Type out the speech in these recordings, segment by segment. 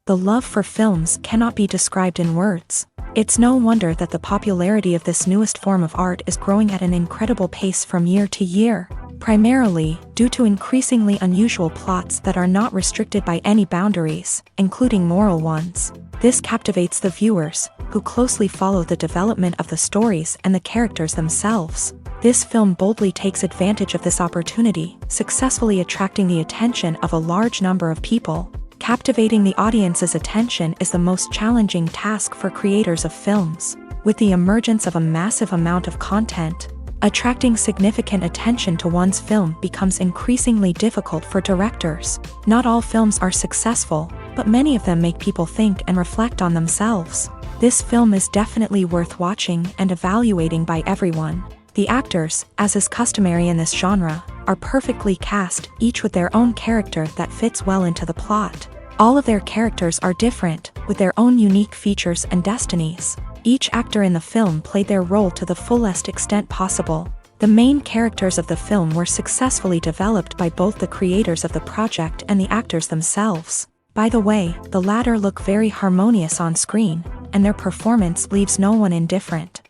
The love for films cannot be described in words. It's no wonder that the popularity of this newest form of art is growing at an incredible pace from year to year, primarily due to increasingly unusual plots that are not restricted by any boundaries, including moral ones. This captivates the viewers, who closely follow the development of the stories and the characters themselves. This film boldly takes advantage of this opportunity, successfully attracting the attention of a large number of people. Captivating the audience's attention is the most challenging task for creators of films. With the emergence of a massive amount of content, attracting significant attention to one's film becomes increasingly difficult for directors. Not all films are successful, but many of them make people think and reflect on themselves. This film is definitely worth watching and evaluating by everyone. The actors, as is customary in this genre, are perfectly cast, each with their own character that fits well into the plot. All of their characters are different, with their own unique features and destinies. Each actor in the film played their role to the fullest extent possible. The main characters of the film were successfully developed by both the creators of the project and the actors themselves. By the way, the latter look very harmonious on screen, and their performance leaves no one indifferent.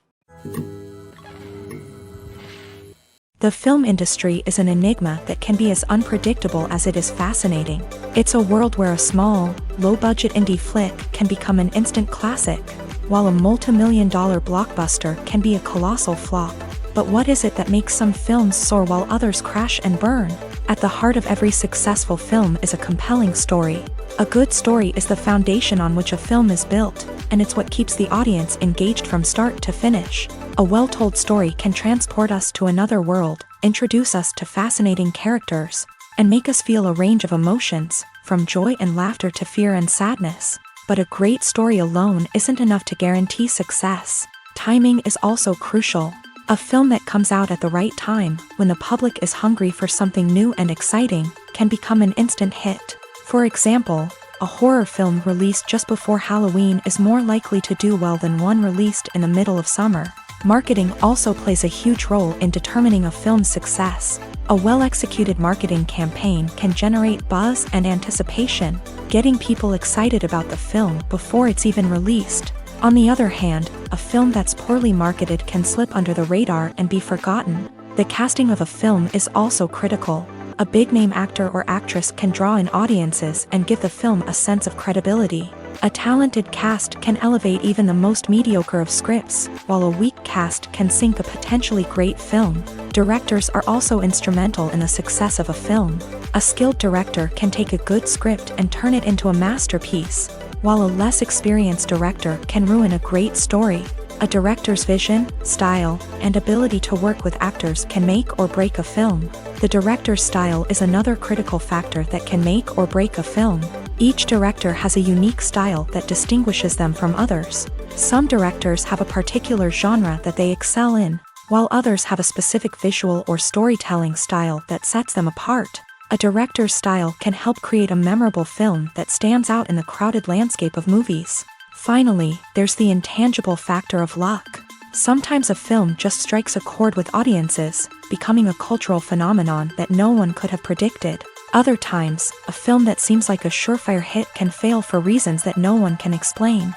The film industry is an enigma that can be as unpredictable as it is fascinating. It's a world where a small, low-budget indie flick can become an instant classic, while a multi-million-dollar blockbuster can be a colossal flop. But what is it that makes some films soar while others crash and burn? At the heart of every successful film is a compelling story. A good story is the foundation on which a film is built, and it's what keeps the audience engaged from start to finish. A well-told story can transport us to another world, introduce us to fascinating characters, and make us feel a range of emotions, from joy and laughter to fear and sadness. But a great story alone isn't enough to guarantee success. Timing is also crucial. A film that comes out at the right time, when the public is hungry for something new and exciting, can become an instant hit. For example, a horror film released just before Halloween is more likely to do well than one released in the middle of summer. Marketing also plays a huge role in determining a film's success. A well-executed marketing campaign can generate buzz and anticipation, getting people excited about the film before it's even released. On the other hand, a film that's poorly marketed can slip under the radar and be forgotten. The casting of a film is also critical. A big-name actor or actress can draw in audiences and give the film a sense of credibility. A talented cast can elevate even the most mediocre of scripts, while a weak cast can sink a potentially great film. Directors are also instrumental in the success of a film. A skilled director can take a good script and turn it into a masterpiece, while a less experienced director can ruin a great story. A director's vision, style, and ability to work with actors can make or break a film. The director's style is another critical factor that can make or break a film. Each director has a unique style that distinguishes them from others. Some directors have a particular genre that they excel in, while others have a specific visual or storytelling style that sets them apart. A director's style can help create a memorable film that stands out in the crowded landscape of movies. Finally, there's the intangible factor of luck. Sometimes a film just strikes a chord with audiences, becoming a cultural phenomenon that no one could have predicted. Other times, a film that seems like a surefire hit can fail for reasons that no one can explain.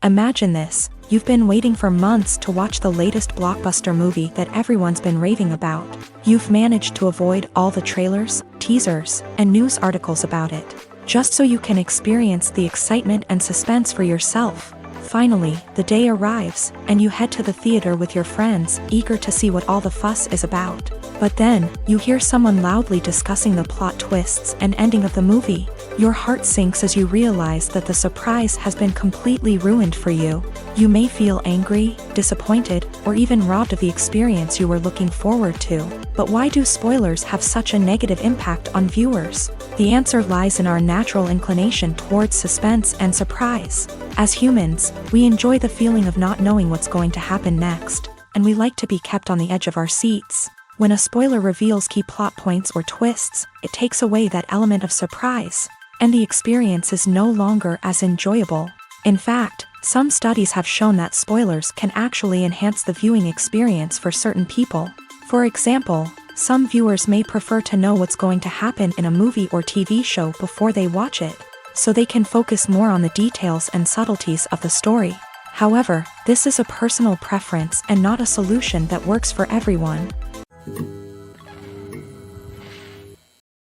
Imagine this: you've been waiting for months to watch the latest blockbuster movie that everyone's been raving about. You've managed to avoid all the trailers, teasers, and news articles about it, just so you can experience the excitement and suspense for yourself. Finally, the day arrives, and you head to the theater with your friends, eager to see what all the fuss is about. But then, you hear someone loudly discussing the plot twists and ending of the movie. Your heart sinks as you realize that the surprise has been completely ruined for you. You may feel angry, disappointed, or even robbed of the experience you were looking forward to. But why do spoilers have such a negative impact on viewers? The answer lies in our natural inclination towards suspense and surprise. As humans, we enjoy the feeling of not knowing what's going to happen next, and we like to be kept on the edge of our seats. When a spoiler reveals key plot points or twists, it takes away that element of surprise, and the experience is no longer as enjoyable. In fact, some studies have shown that spoilers can actually enhance the viewing experience for certain people. For example, some viewers may prefer to know what's going to happen in a movie or TV show before they watch it, so they can focus more on the details and subtleties of the story. However, this is a personal preference and not a solution that works for everyone.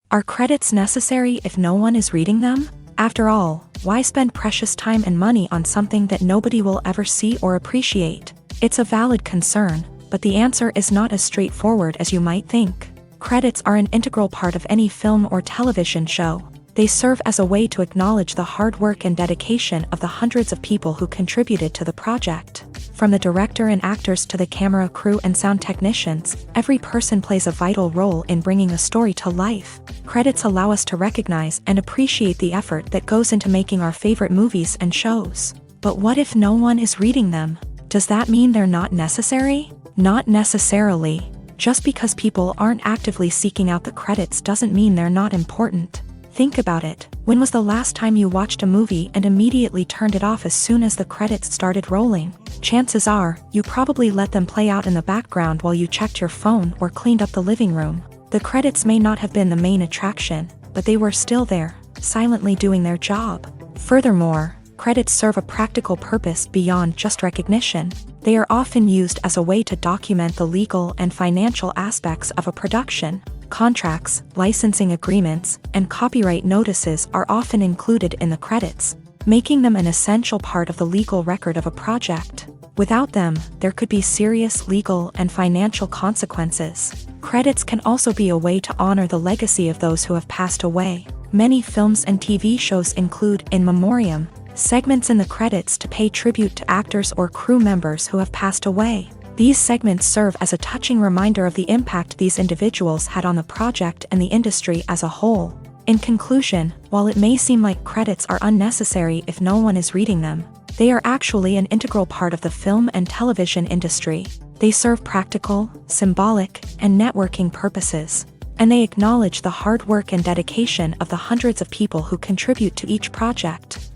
Are credits necessary if no one is reading them? After all, why spend precious time and money on something that nobody will ever see or appreciate? It's a valid concern, but the answer is not as straightforward as you might think. Credits are an integral part of any film or television show. They serve as a way to acknowledge the hard work and dedication of the hundreds of people who contributed to the project. From the director and actors to the camera crew and sound technicians, every person plays a vital role in bringing a story to life. Credits allow us to recognize and appreciate the effort that goes into making our favorite movies and shows. But what if no one is reading them? Does that mean they're not necessary? Not necessarily. Just because people aren't actively seeking out the credits doesn't mean they're not important. Think about it. When was the last time you watched a movie and immediately turned it off as soon as the credits started rolling? Chances are, you probably let them play out in the background while you checked your phone or cleaned up the living room. The credits may not have been the main attraction, but they were still there, silently doing their job. Furthermore, credits serve a practical purpose beyond just recognition. They are often used as a way to document the legal and financial aspects of a production. Contracts, licensing agreements, and copyright notices are often included in the credits, making them an essential part of the legal record of a project. Without them, there could be serious legal and financial consequences. Credits can also be a way to honor the legacy of those who have passed away. Many films and TV shows include in memoriam segments in the credits to pay tribute to actors or crew members who have passed away. These segments serve as a touching reminder of the impact these individuals had on the project and the industry as a whole. In conclusion, while it may seem like credits are unnecessary if no one is reading them, they are actually an integral part of the film and television industry. They serve practical, symbolic, and networking purposes, and they acknowledge the hard work and dedication of the hundreds of people who contribute to each project.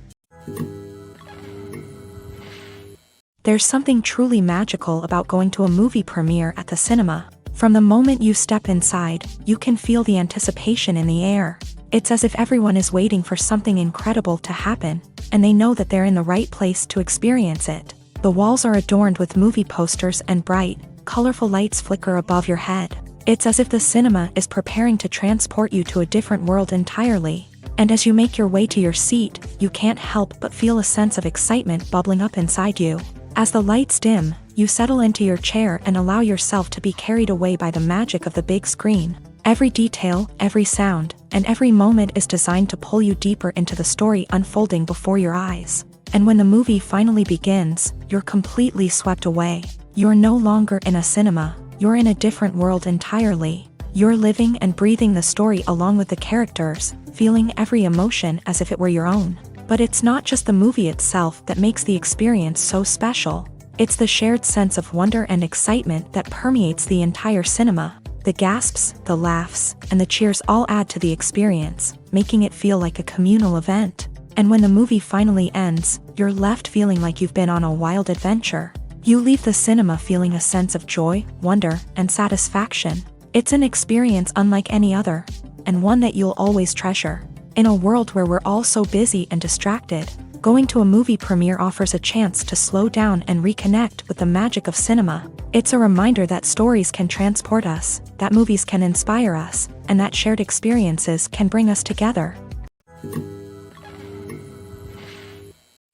There's something truly magical about going to a movie premiere at the cinema. From the moment you step inside, you can feel the anticipation in the air. It's as if everyone is waiting for something incredible to happen, and they know that they're in the right place to experience it. The walls are adorned with movie posters and bright, colorful lights flicker above your head. It's as if the cinema is preparing to transport you to a different world entirely. And as you make your way to your seat, you can't help but feel a sense of excitement bubbling up inside you. As the lights dim, you settle into your chair and allow yourself to be carried away by the magic of the big screen. Every detail, every sound, and every moment is designed to pull you deeper into the story unfolding before your eyes. And when the movie finally begins, you're completely swept away. You're no longer in a cinema, you're in a different world entirely. You're living and breathing the story along with the characters, feeling every emotion as if it were your own. But it's not just the movie itself that makes the experience so special. It's the shared sense of wonder and excitement that permeates the entire cinema. The gasps, the laughs, and the cheers all add to the experience, making it feel like a communal event. And when the movie finally ends, you're left feeling like you've been on a wild adventure. You leave the cinema feeling a sense of joy, wonder, and satisfaction. It's an experience unlike any other, and one that you'll always treasure. In a world where we're all so busy and distracted, Going to a movie premiere offers a chance to slow down and reconnect with the magic of cinema. It's a reminder that stories can transport us, that movies can inspire us, and that shared experiences can bring us together.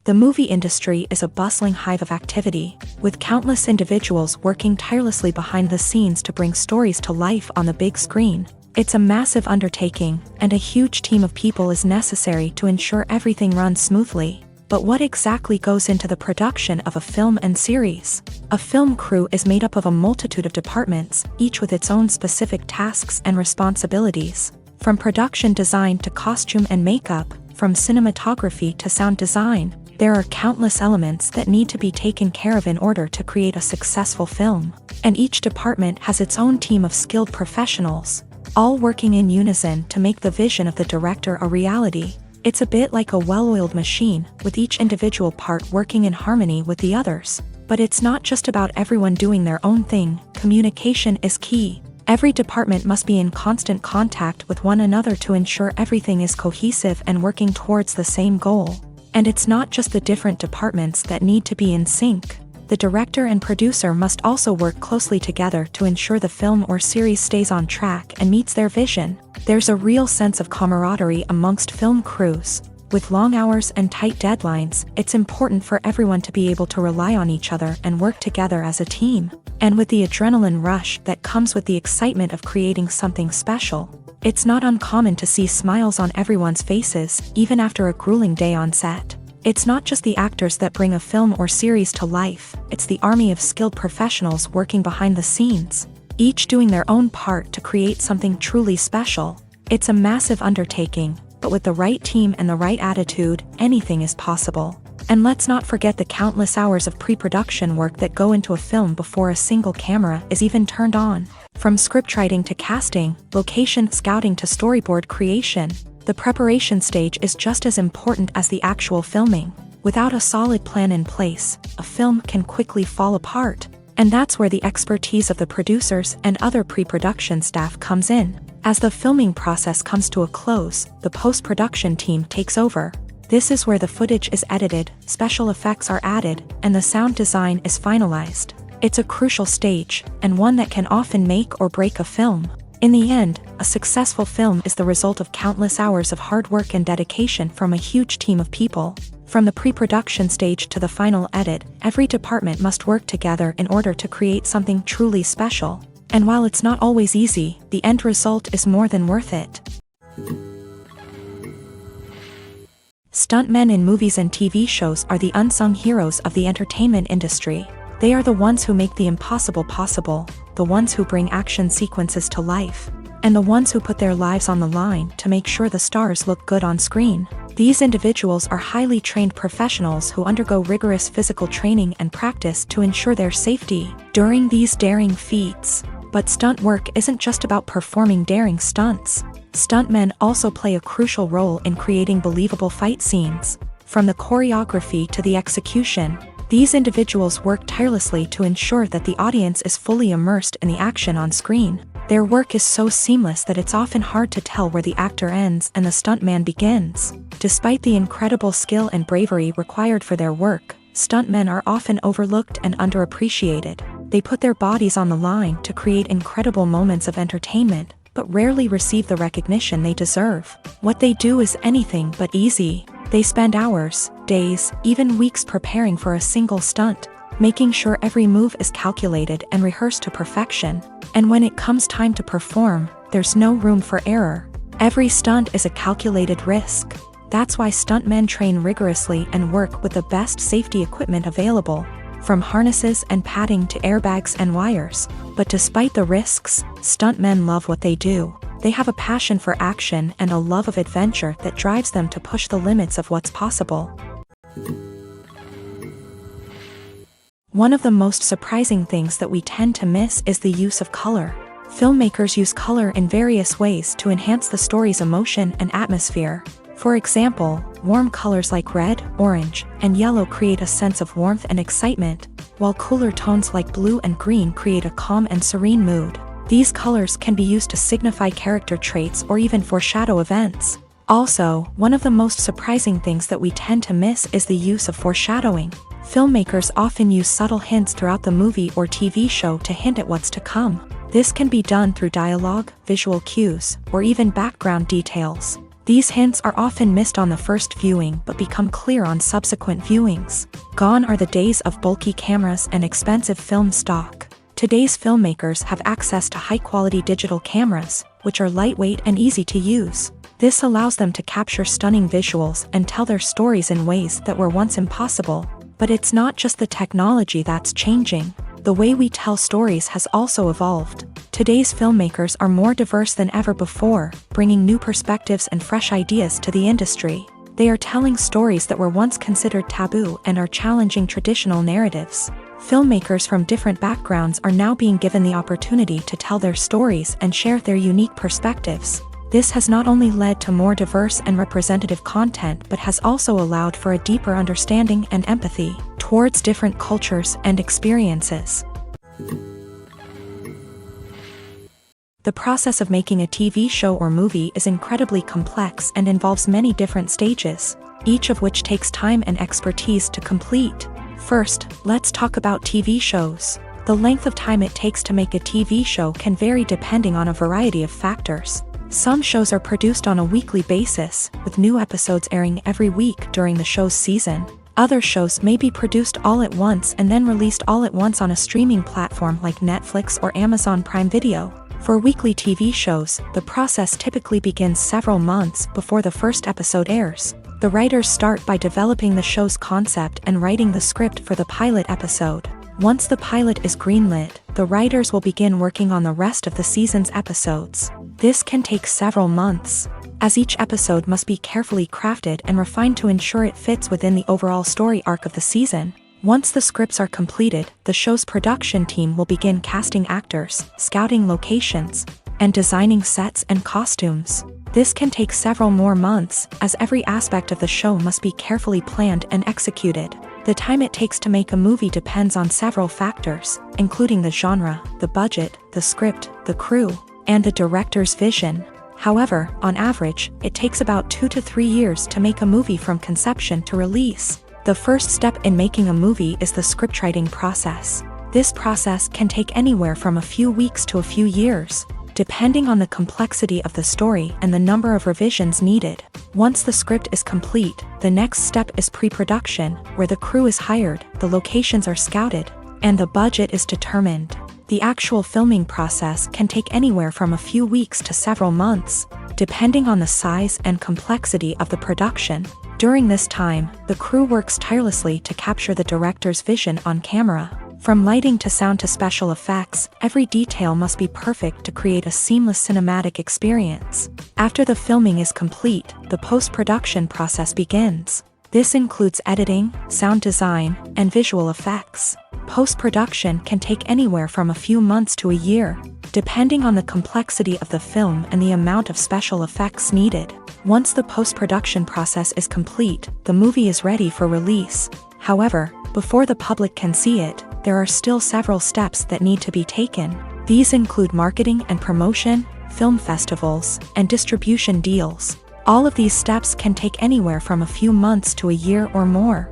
The movie industry is a bustling hive of activity, with countless individuals working tirelessly behind the scenes to bring stories to life on the big screen. It's a massive undertaking, and a huge team of people is necessary to ensure everything runs smoothly. But what exactly goes into the production of a film and series? A film crew is made up of a multitude of departments, each with its own specific tasks and responsibilities. From production design to costume and makeup, from cinematography to sound design, there are countless elements that need to be taken care of in order to create a successful film. And each department has its own team of skilled professionals, all working in unison to make the vision of the director a reality. It's a bit like a well-oiled machine, with each individual part working in harmony with the others. But it's not just about everyone doing their own thing. Communication is key. Every department must be in constant contact with one another to ensure everything is cohesive and working towards the same goal. And it's not just the different departments that need to be in sync. The director and producer must also work closely together to ensure the film or series stays on track and meets their vision. There's a real sense of camaraderie amongst film crews. With long hours and tight deadlines, it's important for everyone to be able to rely on each other and work together as a team. And with the adrenaline rush that comes with the excitement of creating something special, it's not uncommon to see smiles on everyone's faces, even after a grueling day on set. It's not just the actors that bring a film or series to life, it's the army of skilled professionals working behind the scenes, each doing their own part to create something truly special. It's a massive undertaking, but with the right team and the right attitude, anything is possible. And let's not forget the countless hours of pre-production work that go into a film before a single camera is even turned on. From scriptwriting to casting, location scouting to storyboard creation, the preparation stage is just as important as the actual filming. Without a solid plan in place, a film can quickly fall apart. And that's where the expertise of the producers and other pre-production staff comes in. As the filming process comes to a close, the post-production team takes over. This is where the footage is edited, special effects are added, and the sound design is finalized. It's a crucial stage, and one that can often make or break a film. In the end, a successful film is the result of countless hours of hard work and dedication from a huge team of people. From the pre-production stage to the final edit, every department must work together in order to create something truly special. And while it's not always easy, the end result is more than worth it. Stuntmen in movies and TV shows are the unsung heroes of the entertainment industry. They are the ones who make the impossible possible, the ones who bring action sequences to life, and the ones who put their lives on the line to make sure the stars look good on screen. These individuals are highly trained professionals who undergo rigorous physical training and practice to ensure their safety during these daring feats. But stunt work isn't just about performing daring stunts. Stuntmen also play a crucial role in creating believable fight scenes. From the choreography to the execution, these individuals work tirelessly to ensure that the audience is fully immersed in the action on screen. Their work is so seamless that it's often hard to tell where the actor ends and the stuntman begins. Despite the incredible skill and bravery required for their work, stuntmen are often overlooked and underappreciated. They put their bodies on the line to create incredible moments of entertainment, but rarely receive the recognition they deserve. What they do is anything but easy. They spend hours, days, even weeks preparing for a single stunt, making sure every move is calculated and rehearsed to perfection. And when it comes time to perform, there's no room for error. Every stunt is a calculated risk. That's why stuntmen train rigorously and work with the best safety equipment available, from harnesses and padding to airbags and wires. But despite the risks, stuntmen love what they do. They have a passion for action and a love of adventure that drives them to push the limits of what's possible. One of the most surprising things that we tend to miss is the use of color. Filmmakers use color in various ways to enhance the story's emotion and atmosphere. For example, warm colors like red, orange, and yellow create a sense of warmth and excitement, while cooler tones like blue and green create a calm and serene mood. These colors can be used to signify character traits or even foreshadow events. Also, one of the most surprising things that we tend to miss is the use of foreshadowing. Filmmakers often use subtle hints throughout the movie or TV show to hint at what's to come. This can be done through dialogue, visual cues, or even background details. These hints are often missed on the first viewing but become clear on subsequent viewings. Gone are the days of bulky cameras and expensive film stock. Today's filmmakers have access to high-quality digital cameras, which are lightweight and easy to use. This allows them to capture stunning visuals and tell their stories in ways that were once impossible. But it's not just the technology that's changing. The way we tell stories has also evolved. Today's filmmakers are more diverse than ever before, bringing new perspectives and fresh ideas to the industry. They are telling stories that were once considered taboo and are challenging traditional narratives. Filmmakers from different backgrounds are now being given the opportunity to tell their stories and share their unique perspectives. This has not only led to more diverse and representative content but has also allowed for a deeper understanding and empathy towards different cultures and experiences. The process of making a TV show or movie is incredibly complex and involves many different stages, each of which takes time and expertise to complete. First, let's talk about TV shows. The length of time it takes to make a TV show can vary depending on a variety of factors. Some shows are produced on a weekly basis, with new episodes airing every week during the show's season. Other shows may be produced all at once and then released all at once on a streaming platform like Netflix or Amazon Prime Video. For weekly TV shows, the process typically begins several months before the first episode airs. The writers start by developing the show's concept and writing the script for the pilot episode. Once the pilot is greenlit, the writers will begin working on the rest of the season's episodes. This can take several months, as each episode must be carefully crafted and refined to ensure it fits within the overall story arc of the season. Once the scripts are completed, the show's production team will begin casting actors, scouting locations, and designing sets and costumes. This can take several more months, as every aspect of the show must be carefully planned and executed. The time it takes to make a movie depends on several factors, including the genre, the budget, the script, the crew, and the director's vision. However, on average, it takes about 2 to 3 years to make a movie from conception to release. The first step in making a movie is the scriptwriting process. This process can take anywhere from a few weeks to a few years, depending on the complexity of the story and the number of revisions needed. Once the script is complete, the next step is pre-production, where the crew is hired, the locations are scouted, and the budget is determined. The actual filming process can take anywhere from a few weeks to several months, depending on the size and complexity of the production. During this time, the crew works tirelessly to capture the director's vision on camera. From lighting to sound to special effects, every detail must be perfect to create a seamless cinematic experience. After the filming is complete, the post-production process begins. This includes editing, sound design, and visual effects. Post-production can take anywhere from a few months to a year, depending on the complexity of the film and the amount of special effects needed. Once the post-production process is complete, the movie is ready for release. However, before the public can see it, there are still several steps that need to be taken. These include marketing and promotion, film festivals, and distribution deals. All of these steps can take anywhere from a few months to a year or more.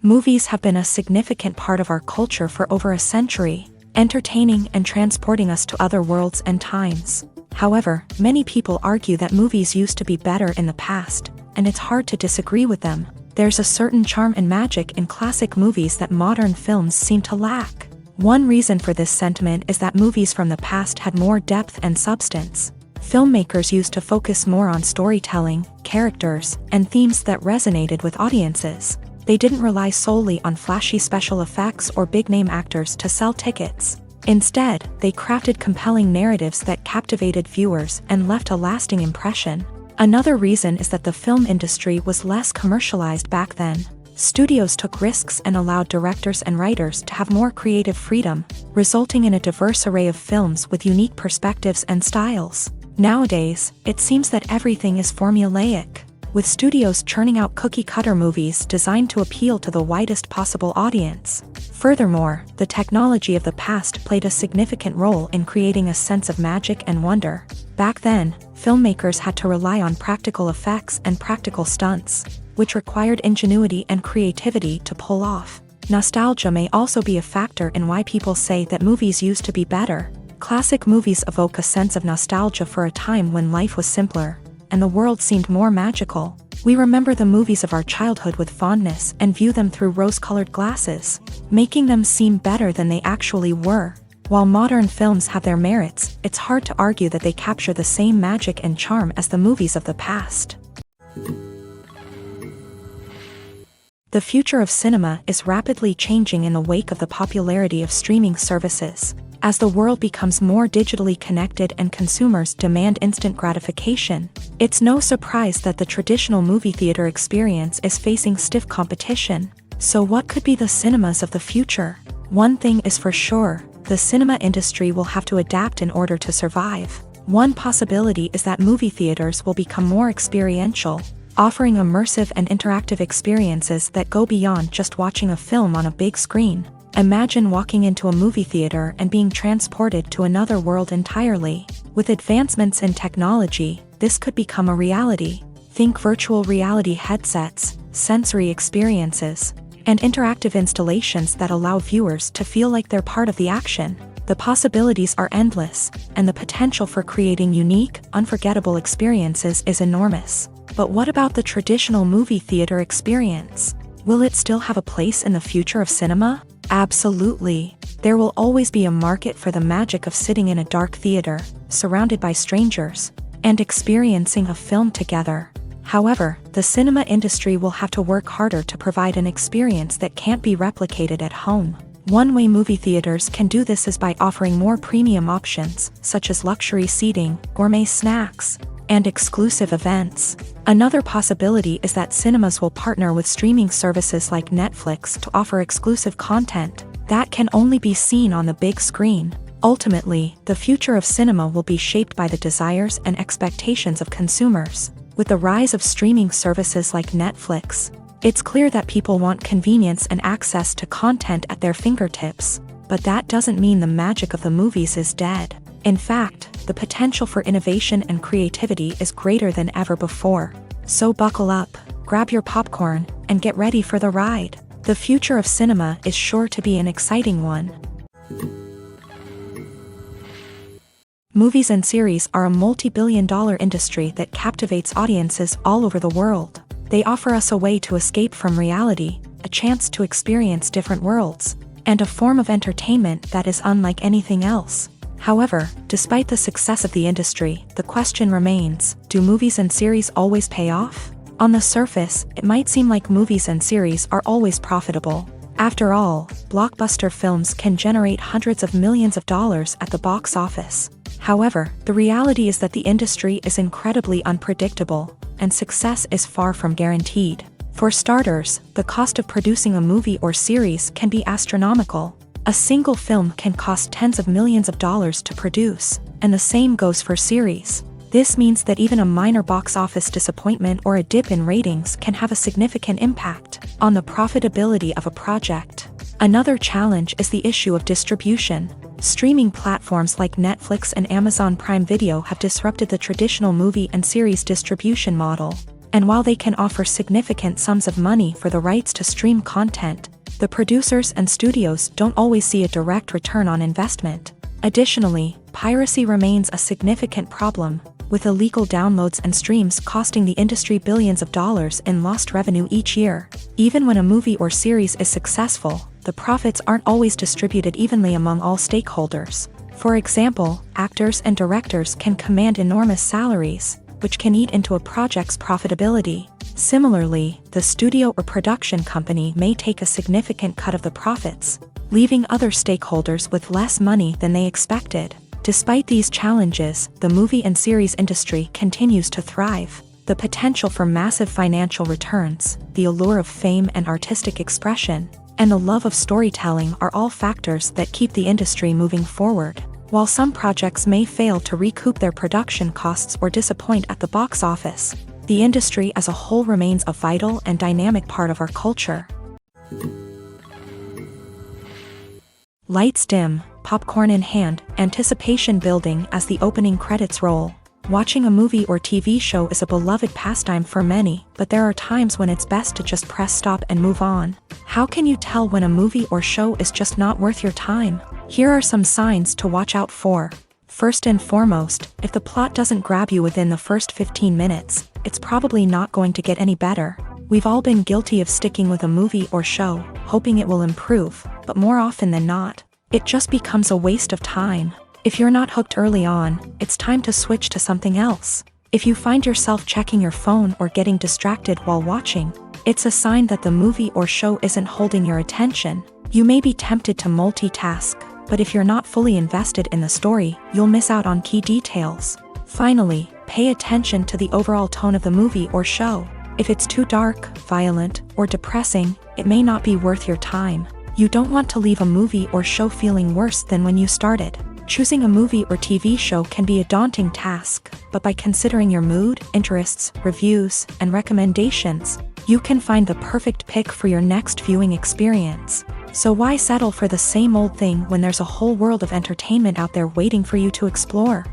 Movies have been a significant part of our culture for over a century, entertaining and transporting us to other worlds and times. However, many people argue that movies used to be better in the past, and it's hard to disagree with them. There's a certain charm and magic in classic movies that modern films seem to lack. One reason for this sentiment is that movies from the past had more depth and substance. Filmmakers used to focus more on storytelling, characters, and themes that resonated with audiences. They didn't rely solely on flashy special effects or big-name actors to sell tickets. Instead, they crafted compelling narratives that captivated viewers and left a lasting impression. Another reason is that the film industry was less commercialized back then. Studios took risks and allowed directors and writers to have more creative freedom, resulting in a diverse array of films with unique perspectives and styles. Nowadays, it seems that everything is formulaic, with studios churning out cookie-cutter movies designed to appeal to the widest possible audience. Furthermore, the technology of the past played a significant role in creating a sense of magic and wonder. Back then, filmmakers had to rely on practical effects and practical stunts, which required ingenuity and creativity to pull off. Nostalgia may also be a factor in why people say that movies used to be better. Classic movies evoke a sense of nostalgia for a time when life was simpler, and the world seemed more magical. We remember the movies of our childhood with fondness and view them through rose-colored glasses, making them seem better than they actually were. While modern films have their merits, it's hard to argue that they capture the same magic and charm as the movies of the past. The future of cinema is rapidly changing in the wake of the popularity of streaming services. As the world becomes more digitally connected and consumers demand instant gratification, it's no surprise that the traditional movie theater experience is facing stiff competition. So what could be the cinemas of the future? One thing is for sure, the cinema industry will have to adapt in order to survive. One possibility is that movie theaters will become more experiential, offering immersive and interactive experiences that go beyond just watching a film on a big screen. Imagine walking into a movie theater and being transported to another world entirely. With advancements in technology, this could become a reality. Think virtual reality headsets, sensory experiences, and interactive installations that allow viewers to feel like they're part of the action. The possibilities are endless, and the potential for creating unique, unforgettable experiences is enormous. But what about the traditional movie theater experience? Will it still have a place in the future of cinema? Absolutely. There will always be a market for the magic of sitting in a dark theater, surrounded by strangers, and experiencing a film together. However, the cinema industry will have to work harder to provide an experience that can't be replicated at home. One way movie theaters can do this is by offering more premium options, such as luxury seating, gourmet snacks, and exclusive events. Another possibility is that cinemas will partner with streaming services like Netflix to offer exclusive content that can only be seen on the big screen. Ultimately, the future of cinema will be shaped by the desires and expectations of consumers. With the rise of streaming services like Netflix, it's clear that people want convenience and access to content at their fingertips. But that doesn't mean the magic of the movies is dead. In fact, the potential for innovation and creativity is greater than ever before. So buckle up, grab your popcorn, and get ready for the ride. The future of cinema is sure to be an exciting one. Movies and series are a multi-billion-dollar industry that captivates audiences all over the world. They offer us a way to escape from reality, a chance to experience different worlds, and a form of entertainment that is unlike anything else. However, despite the success of the industry, the question remains, do movies and series always pay off? On the surface, it might seem like movies and series are always profitable. After all, blockbuster films can generate hundreds of millions of dollars at the box office. However, the reality is that the industry is incredibly unpredictable, and success is far from guaranteed. For starters, the cost of producing a movie or series can be astronomical. A single film can cost tens of millions of dollars to produce, and the same goes for series. This means that even a minor box office disappointment or a dip in ratings can have a significant impact on the profitability of a project. Another challenge is the issue of distribution. Streaming platforms like Netflix and Amazon Prime Video have disrupted the traditional movie and series distribution model. And while they can offer significant sums of money for the rights to stream content, the producers and studios don't always see a direct return on investment. Additionally, piracy remains a significant problem, with illegal downloads and streams costing the industry billions of dollars in lost revenue each year. Even when a movie or series is successful, the profits aren't always distributed evenly among all stakeholders. For example, actors and directors can command enormous salaries, which can eat into a project's profitability. Similarly, the studio or production company may take a significant cut of the profits, leaving other stakeholders with less money than they expected. Despite these challenges, the movie and series industry continues to thrive. The potential for massive financial returns, the allure of fame and artistic expression, and the love of storytelling are all factors that keep the industry moving forward. While some projects may fail to recoup their production costs or disappoint at the box office, the industry as a whole remains a vital and dynamic part of our culture. Lights dim, popcorn in hand, anticipation building as the opening credits roll. Watching a movie or TV show is a beloved pastime for many, but there are times when it's best to just press stop and move on. How can you tell when a movie or show is just not worth your time? Here are some signs to watch out for. First and foremost, if the plot doesn't grab you within the first 15 minutes, it's probably not going to get any better. We've all been guilty of sticking with a movie or show, hoping it will improve, but more often than not, it just becomes a waste of time. If you're not hooked early on, it's time to switch to something else. If you find yourself checking your phone or getting distracted while watching, it's a sign that the movie or show isn't holding your attention. You may be tempted to multitask, but if you're not fully invested in the story, you'll miss out on key details. Finally, pay attention to the overall tone of the movie or show. If it's too dark, violent, or depressing, it may not be worth your time. You don't want to leave a movie or show feeling worse than when you started. Choosing a movie or TV show can be a daunting task, but by considering your mood, interests, reviews, and recommendations, you can find the perfect pick for your next viewing experience. So why settle for the same old thing when there's a whole world of entertainment out there waiting for you to explore?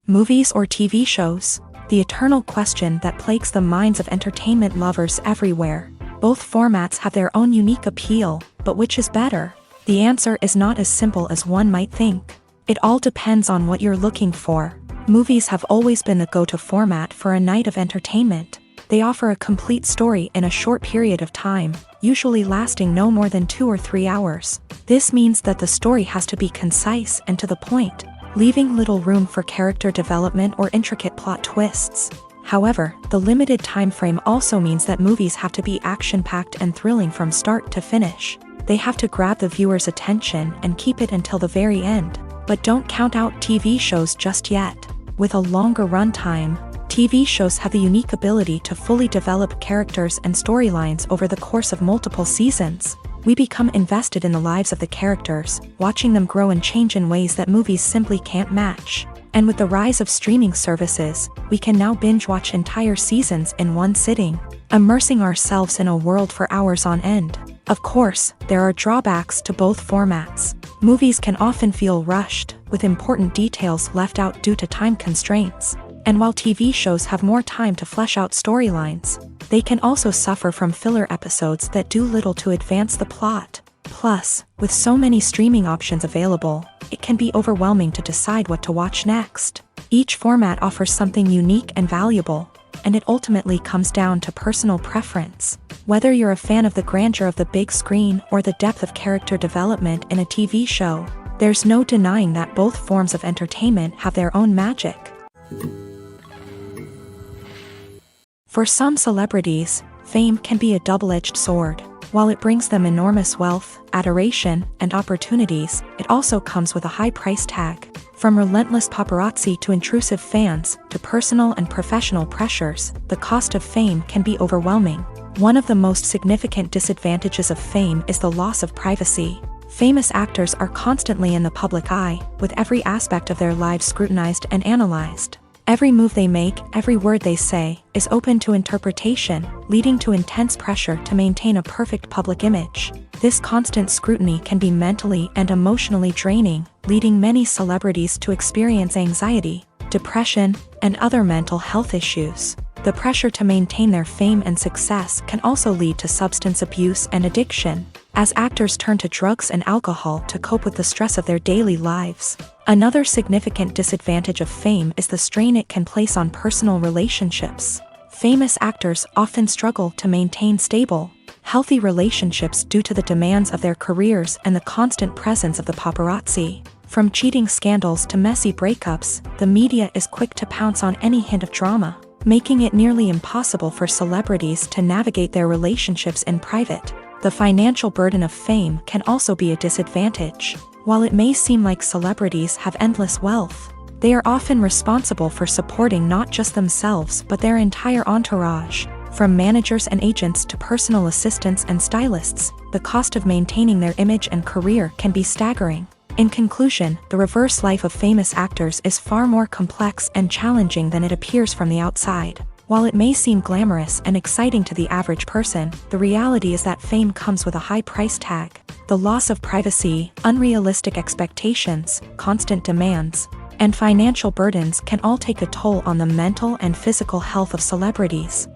Movies or TV shows? The eternal question that plagues the minds of entertainment lovers everywhere. Both formats have their own unique appeal, but which is better? The answer is not as simple as one might think. It all depends on what you're looking for. Movies have always been the go-to format for a night of entertainment. They offer a complete story in a short period of time, usually lasting no more than 2 or 3 hours. This means that the story has to be concise and to the point, leaving little room for character development or intricate plot twists. However, the limited time frame also means that movies have to be action-packed and thrilling from start to finish. They have to grab the viewer's attention and keep it until the very end. But don't count out TV shows just yet. With a longer runtime, TV shows have the unique ability to fully develop characters and storylines over the course of multiple seasons. We become invested in the lives of the characters, watching them grow and change in ways that movies simply can't match. And with the rise of streaming services, we can now binge-watch entire seasons in one sitting, immersing ourselves in a world for hours on end. Of course, there are drawbacks to both formats. Movies can often feel rushed, with important details left out due to time constraints. And while TV shows have more time to flesh out storylines, they can also suffer from filler episodes that do little to advance the plot. Plus, with so many streaming options available, it can be overwhelming to decide what to watch next. Each format offers something unique and valuable, and it ultimately comes down to personal preference. Whether you're a fan of the grandeur of the big screen or the depth of character development in a TV show, there's no denying that both forms of entertainment have their own magic. For some celebrities, fame can be a double-edged sword. While it brings them enormous wealth, adoration, and opportunities, it also comes with a high price tag. From relentless paparazzi to intrusive fans, to personal and professional pressures, the cost of fame can be overwhelming. One of the most significant disadvantages of fame is the loss of privacy. Famous actors are constantly in the public eye, with every aspect of their lives scrutinized and analyzed. Every move they make, every word they say, is open to interpretation, leading to intense pressure to maintain a perfect public image. This constant scrutiny can be mentally and emotionally draining, leading many celebrities to experience anxiety, depression, and other mental health issues. The pressure to maintain their fame and success can also lead to substance abuse and addiction, as actors turn to drugs and alcohol to cope with the stress of their daily lives. Another significant disadvantage of fame is the strain it can place on personal relationships. Famous actors often struggle to maintain stable, healthy relationships due to the demands of their careers and the constant presence of the paparazzi. From cheating scandals to messy breakups, the media is quick to pounce on any hint of drama, making it nearly impossible for celebrities to navigate their relationships in private. The financial burden of fame can also be a disadvantage. While it may seem like celebrities have endless wealth, they are often responsible for supporting not just themselves but their entire entourage. From managers and agents to personal assistants and stylists, the cost of maintaining their image and career can be staggering. In conclusion, the reverse life of famous actors is far more complex and challenging than it appears from the outside. While it may seem glamorous and exciting to the average person, the reality is that fame comes with a high price tag. The loss of privacy, unrealistic expectations, constant demands, and financial burdens can all take a toll on the mental and physical health of celebrities.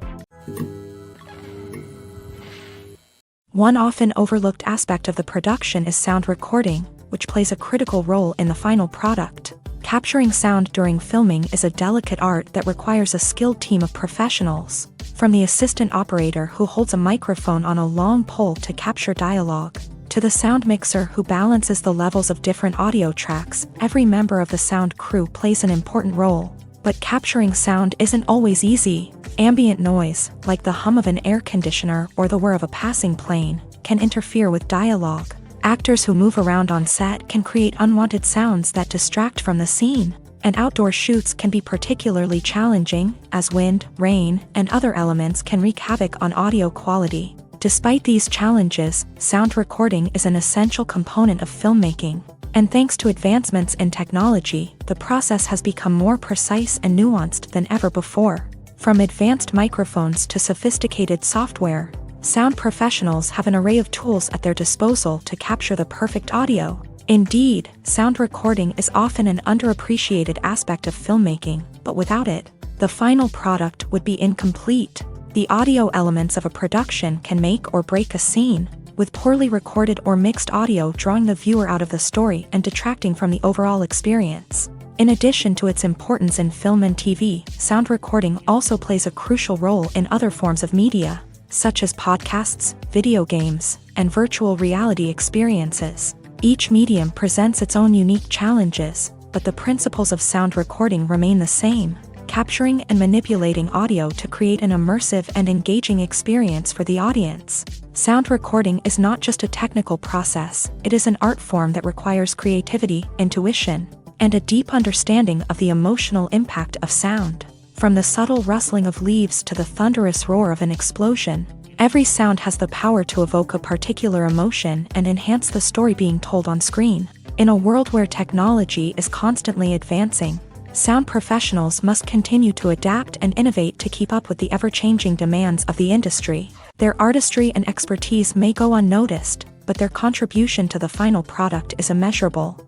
One often overlooked aspect of the production is sound recording, which plays a critical role in the final product. Capturing sound during filming is a delicate art that requires a skilled team of professionals, from the assistant operator who holds a microphone on a long pole to capture dialogue, to the sound mixer who balances the levels of different audio tracks. Every member of the sound crew plays an important role. But capturing sound isn't always easy. Ambient noise, like the hum of an air conditioner or the whir of a passing plane, can interfere with dialogue. Actors who move around on set can create unwanted sounds that distract from the scene. And outdoor shoots can be particularly challenging, as wind, rain, and other elements can wreak havoc on audio quality. Despite these challenges, sound recording is an essential component of filmmaking. And thanks to advancements in technology, the process has become more precise and nuanced than ever before. From advanced microphones to sophisticated software, sound professionals have an array of tools at their disposal to capture the perfect audio. Indeed, sound recording is often an underappreciated aspect of filmmaking, but without it, the final product would be incomplete. The audio elements of a production can make or break a scene, with poorly recorded or mixed audio drawing the viewer out of the story and detracting from the overall experience. In addition to its importance in film and TV, sound recording also plays a crucial role in other forms of media, such as podcasts, video games, and virtual reality experiences. Each medium presents its own unique challenges, but the principles of sound recording remain the same: capturing and manipulating audio to create an immersive and engaging experience for the audience. Sound recording is not just a technical process, it is an art form that requires creativity, intuition, and a deep understanding of the emotional impact of sound. From the subtle rustling of leaves to the thunderous roar of an explosion, every sound has the power to evoke a particular emotion and enhance the story being told on screen. In a world where technology is constantly advancing, sound professionals must continue to adapt and innovate to keep up with the ever-changing demands of the industry. Their artistry and expertise may go unnoticed, but their contribution to the final product is immeasurable.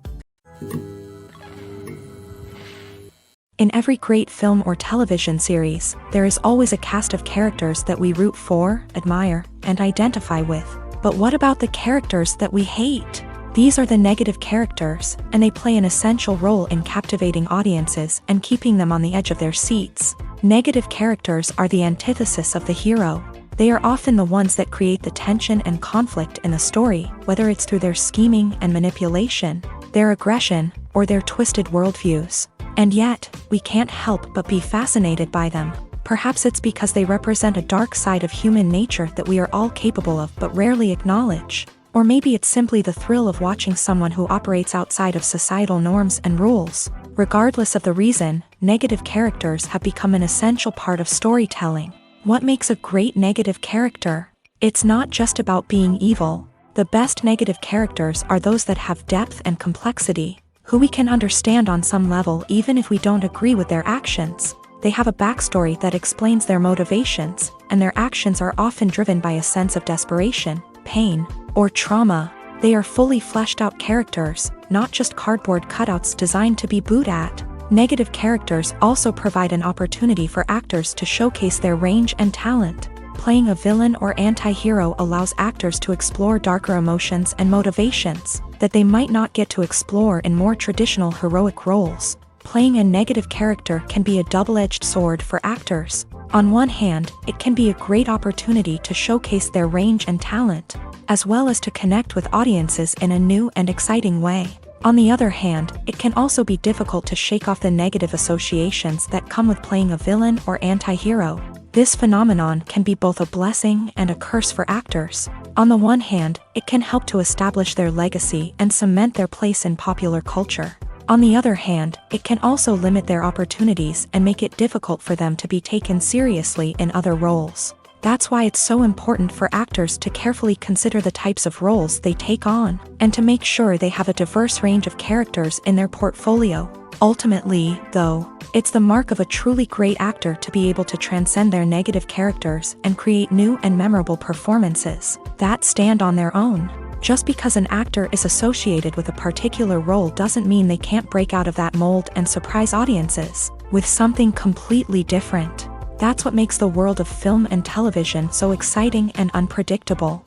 In every great film or television series, there is always a cast of characters that we root for, admire, and identify with. But what about the characters that we hate? These are the negative characters, and they play an essential role in captivating audiences and keeping them on the edge of their seats. Negative characters are the antithesis of the hero. They are often the ones that create the tension and conflict in the story, whether it's through their scheming and manipulation, their aggression, or their twisted worldviews. And yet, we can't help but be fascinated by them. Perhaps it's because they represent a dark side of human nature that we are all capable of but rarely acknowledge. Or maybe it's simply the thrill of watching someone who operates outside of societal norms and rules. Regardless of the reason, negative characters have become an essential part of storytelling. What makes a great negative character? It's not just about being evil. The best negative characters are those that have depth and complexity, who we can understand on some level even if we don't agree with their actions. They have a backstory that explains their motivations, and their actions are often driven by a sense of desperation, pain, or trauma. They are fully fleshed out characters, not just cardboard cutouts designed to be booed at. Negative characters also provide an opportunity for actors to showcase their range and talent. Playing a villain or anti-hero allows actors to explore darker emotions and motivations that they might not get to explore in more traditional heroic roles. Playing a negative character can be a double-edged sword for actors. On one hand, it can be a great opportunity to showcase their range and talent, as well as to connect with audiences in a new and exciting way. On the other hand, it can also be difficult to shake off the negative associations that come with playing a villain or anti-hero. This phenomenon can be both a blessing and a curse for actors. On the one hand, it can help to establish their legacy and cement their place in popular culture. On the other hand, it can also limit their opportunities and make it difficult for them to be taken seriously in other roles. That's why it's so important for actors to carefully consider the types of roles they take on, and to make sure they have a diverse range of characters in their portfolio. Ultimately, though, it's the mark of a truly great actor to be able to transcend their negative characters and create new and memorable performances that stand on their own. Just because an actor is associated with a particular role doesn't mean they can't break out of that mold and surprise audiences with something completely different. That's what makes the world of film and television so exciting and unpredictable.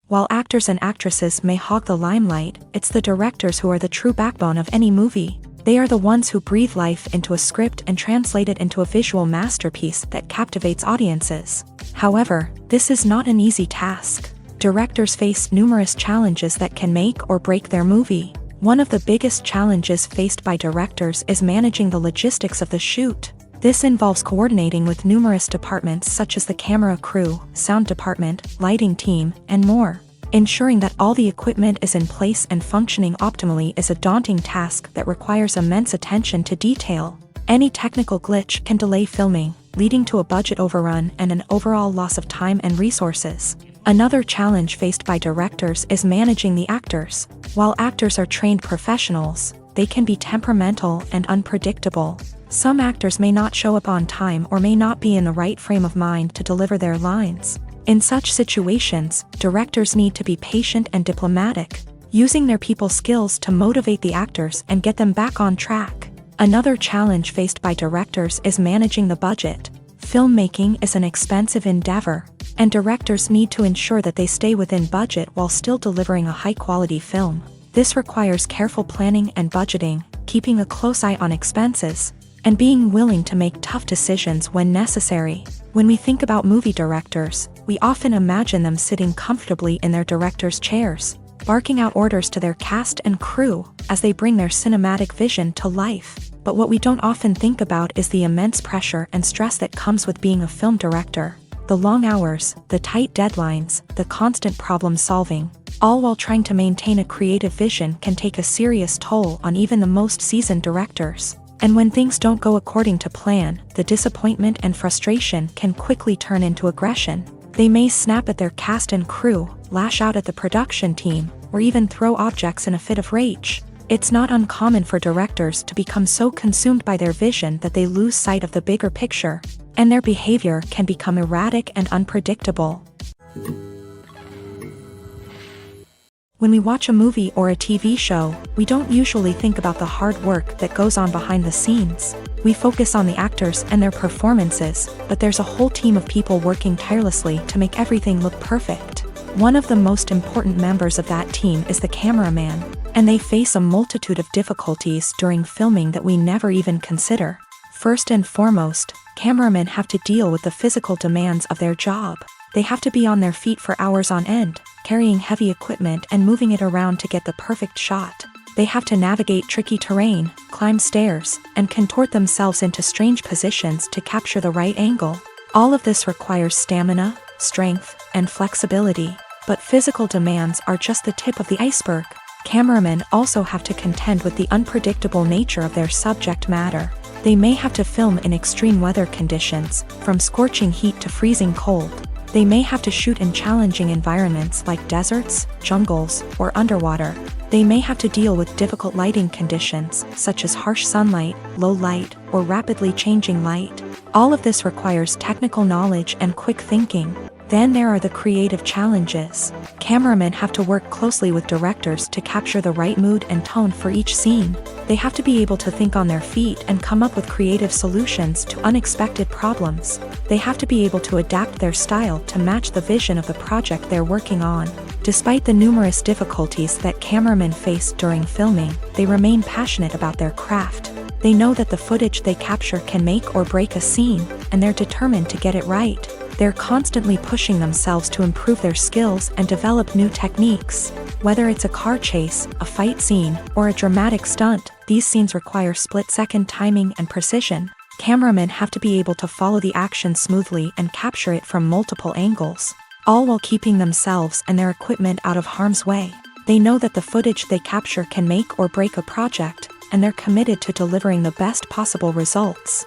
While actors and actresses may hog the limelight, it's the directors who are the true backbone of any movie. They are the ones who breathe life into a script and translate it into a visual masterpiece that captivates audiences. However, this is not an easy task. Directors face numerous challenges that can make or break their movie. One of the biggest challenges faced by directors is managing the logistics of the shoot. This involves coordinating with numerous departments such as the camera crew, sound department, lighting team, and more. Ensuring that all the equipment is in place and functioning optimally is a daunting task that requires immense attention to detail. Any technical glitch can delay filming, leading to a budget overrun and an overall loss of time and resources. Another challenge faced by directors is managing the actors. While actors are trained professionals, they can be temperamental and unpredictable. Some actors may not show up on time or may not be in the right frame of mind to deliver their lines. In such situations, directors need to be patient and diplomatic, using their people skills to motivate the actors and get them back on track. Another challenge faced by directors is managing the budget. Filmmaking is an expensive endeavor, and directors need to ensure that they stay within budget while still delivering a high-quality film. This requires careful planning and budgeting, keeping a close eye on expenses, and being willing to make tough decisions when necessary. When we think about movie directors, we often imagine them sitting comfortably in their director's chairs, barking out orders to their cast and crew as they bring their cinematic vision to life. But what we don't often think about is the immense pressure and stress that comes with being a film director. The long hours, the tight deadlines, the constant problem solving, all while trying to maintain a creative vision can take a serious toll on even the most seasoned directors. And when things don't go according to plan, the disappointment and frustration can quickly turn into aggression. They may snap at their cast and crew, lash out at the production team, or even throw objects in a fit of rage. It's not uncommon for directors to become so consumed by their vision that they lose sight of the bigger picture, and their behavior can become erratic and unpredictable. When we watch a movie or a TV show, we don't usually think about the hard work that goes on behind the scenes. We focus on the actors and their performances, but there's a whole team of people working tirelessly to make everything look perfect. One of the most important members of that team is the cameraman, and they face a multitude of difficulties during filming that we never even consider. First and foremost, cameramen have to deal with the physical demands of their job. They have to be on their feet for hours on end, carrying heavy equipment and moving it around to get the perfect shot. They have to navigate tricky terrain, climb stairs, and contort themselves into strange positions to capture the right angle. All of this requires stamina, strength, and flexibility. But physical demands are just the tip of the iceberg. Cameramen also have to contend with the unpredictable nature of their subject matter. They may have to film in extreme weather conditions, from scorching heat to freezing cold. They may have to shoot in challenging environments like deserts, jungles, or underwater. They may have to deal with difficult lighting conditions, such as harsh sunlight, low light, or rapidly changing light. All of this requires technical knowledge and quick thinking. Then there are the creative challenges. Cameramen have to work closely with directors to capture the right mood and tone for each scene. They have to be able to think on their feet and come up with creative solutions to unexpected problems. They have to be able to adapt their style to match the vision of the project they're working on. Despite the numerous difficulties that cameramen face during filming, they remain passionate about their craft. They know that the footage they capture can make or break a scene, and they're determined to get it right. They're constantly pushing themselves to improve their skills and develop new techniques. Whether it's a car chase, a fight scene, or a dramatic stunt, these scenes require split-second timing and precision. Cameramen have to be able to follow the action smoothly and capture it from multiple angles, all while keeping themselves and their equipment out of harm's way. They know that the footage they capture can make or break a project, and they're committed to delivering the best possible results.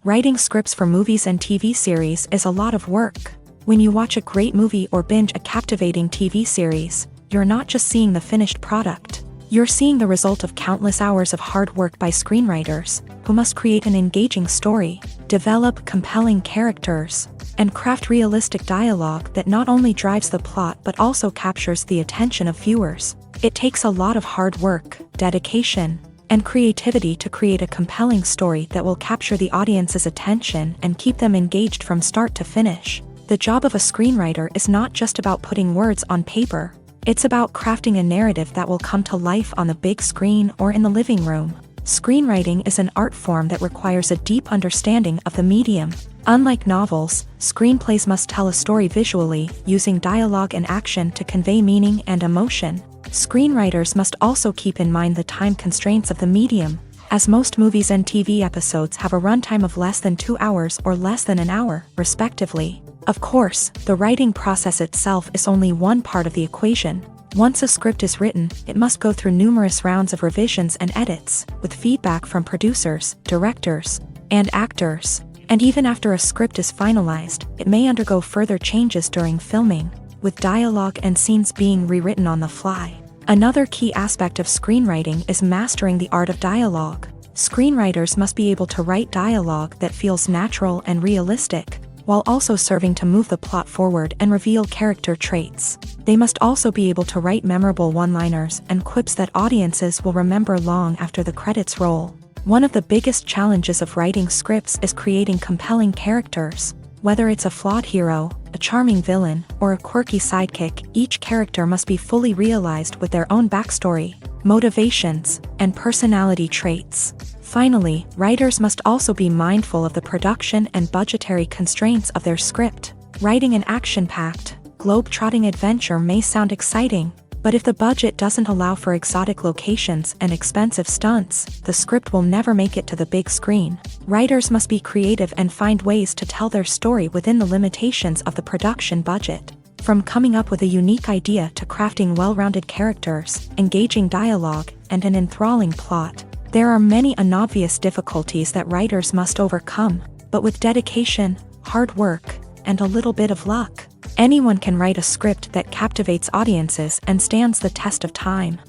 Writing scripts for movies and TV series is a lot of work. When you watch a great movie or binge a captivating TV series, you're not just seeing the finished product. You're seeing the result of countless hours of hard work by screenwriters, who must create an engaging story, develop compelling characters, and craft realistic dialogue that not only drives the plot but also captures the attention of viewers. It takes a lot of hard work, dedication, and creativity to create a compelling story that will capture the audience's attention and keep them engaged from start to finish. The job of a screenwriter is not just about putting words on paper. It's about crafting a narrative that will come to life on the big screen or in the living room. Screenwriting is an art form that requires a deep understanding of the medium. Unlike novels, screenplays must tell a story visually, using dialogue and action to convey meaning and emotion. Screenwriters must also keep in mind the time constraints of the medium, as most movies and TV episodes have a runtime of less than 2 hours or less than an hour, respectively. Of course, the writing process itself is only one part of the equation. Once a script is written, it must go through numerous rounds of revisions and edits, with feedback from producers, directors, and actors. And even after a script is finalized, it may undergo further changes during filming, with dialogue and scenes being rewritten on the fly. Another key aspect of screenwriting is mastering the art of dialogue. Screenwriters must be able to write dialogue that feels natural and realistic, while also serving to move the plot forward and reveal character traits. They must also be able to write memorable one-liners and quips that audiences will remember long after the credits roll. One of the biggest challenges of writing scripts is creating compelling characters. Whether it's a flawed hero, a charming villain, or a quirky sidekick, each character must be fully realized with their own backstory, motivations, and personality traits. Finally, writers must also be mindful of the production and budgetary constraints of their script. Writing an action-packed, globe-trotting adventure may sound exciting, but if the budget doesn't allow for exotic locations and expensive stunts, the script will never make it to the big screen. Writers must be creative and find ways to tell their story within the limitations of the production budget. From coming up with a unique idea to crafting well-rounded characters, engaging dialogue, and an enthralling plot, there are many unobvious difficulties that writers must overcome, but with dedication, hard work, and a little bit of luck, anyone can write a script that captivates audiences and stands the test of time.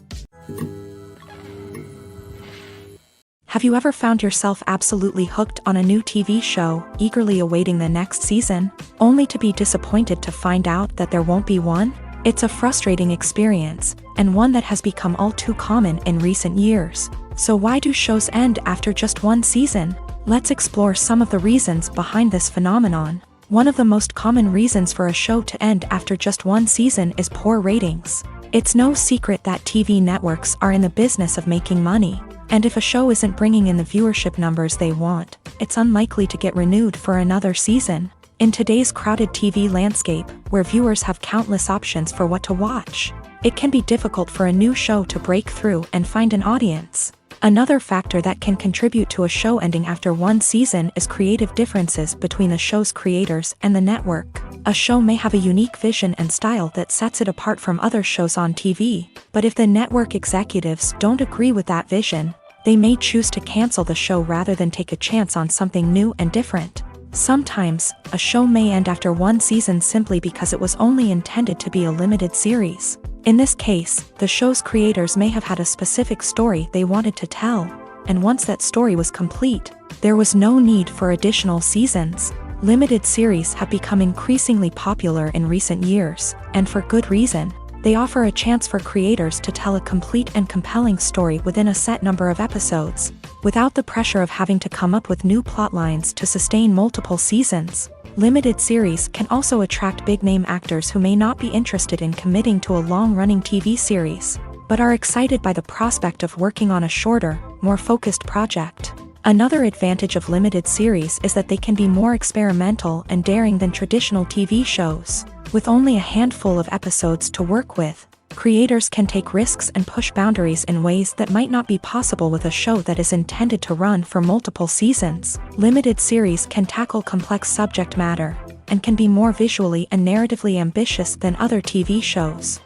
Have you ever found yourself absolutely hooked on a new TV show, eagerly awaiting the next season, only to be disappointed to find out that there won't be one? It's a frustrating experience, and one that has become all too common in recent years. So why do shows end after just one season? Let's explore some of the reasons behind this phenomenon. One of the most common reasons for a show to end after just one season is poor ratings. It's no secret that TV networks are in the business of making money, and if a show isn't bringing in the viewership numbers they want, it's unlikely to get renewed for another season. In today's crowded TV landscape, where viewers have countless options for what to watch, it can be difficult for a new show to break through and find an audience. Another factor that can contribute to a show ending after one season is creative differences between the show's creators and the network. A show may have a unique vision and style that sets it apart from other shows on TV, but if the network executives don't agree with that vision, they may choose to cancel the show rather than take a chance on something new and different. Sometimes, a show may end after one season simply because it was only intended to be a limited series. In this case, the show's creators may have had a specific story they wanted to tell, and once that story was complete, there was no need for additional seasons. Limited series have become increasingly popular in recent years, and for good reason. They offer a chance for creators to tell a complete and compelling story within a set number of episodes, without the pressure of having to come up with new plotlines to sustain multiple seasons. Limited series can also attract big-name actors who may not be interested in committing to a long-running TV series, but are excited by the prospect of working on a shorter, more focused project. Another advantage of limited series is that they can be more experimental and daring than traditional TV shows. With only a handful of episodes to work with, creators can take risks and push boundaries in ways that might not be possible with a show that is intended to run for multiple seasons. Limited series can tackle complex subject matter, and can be more visually and narratively ambitious than other TV shows.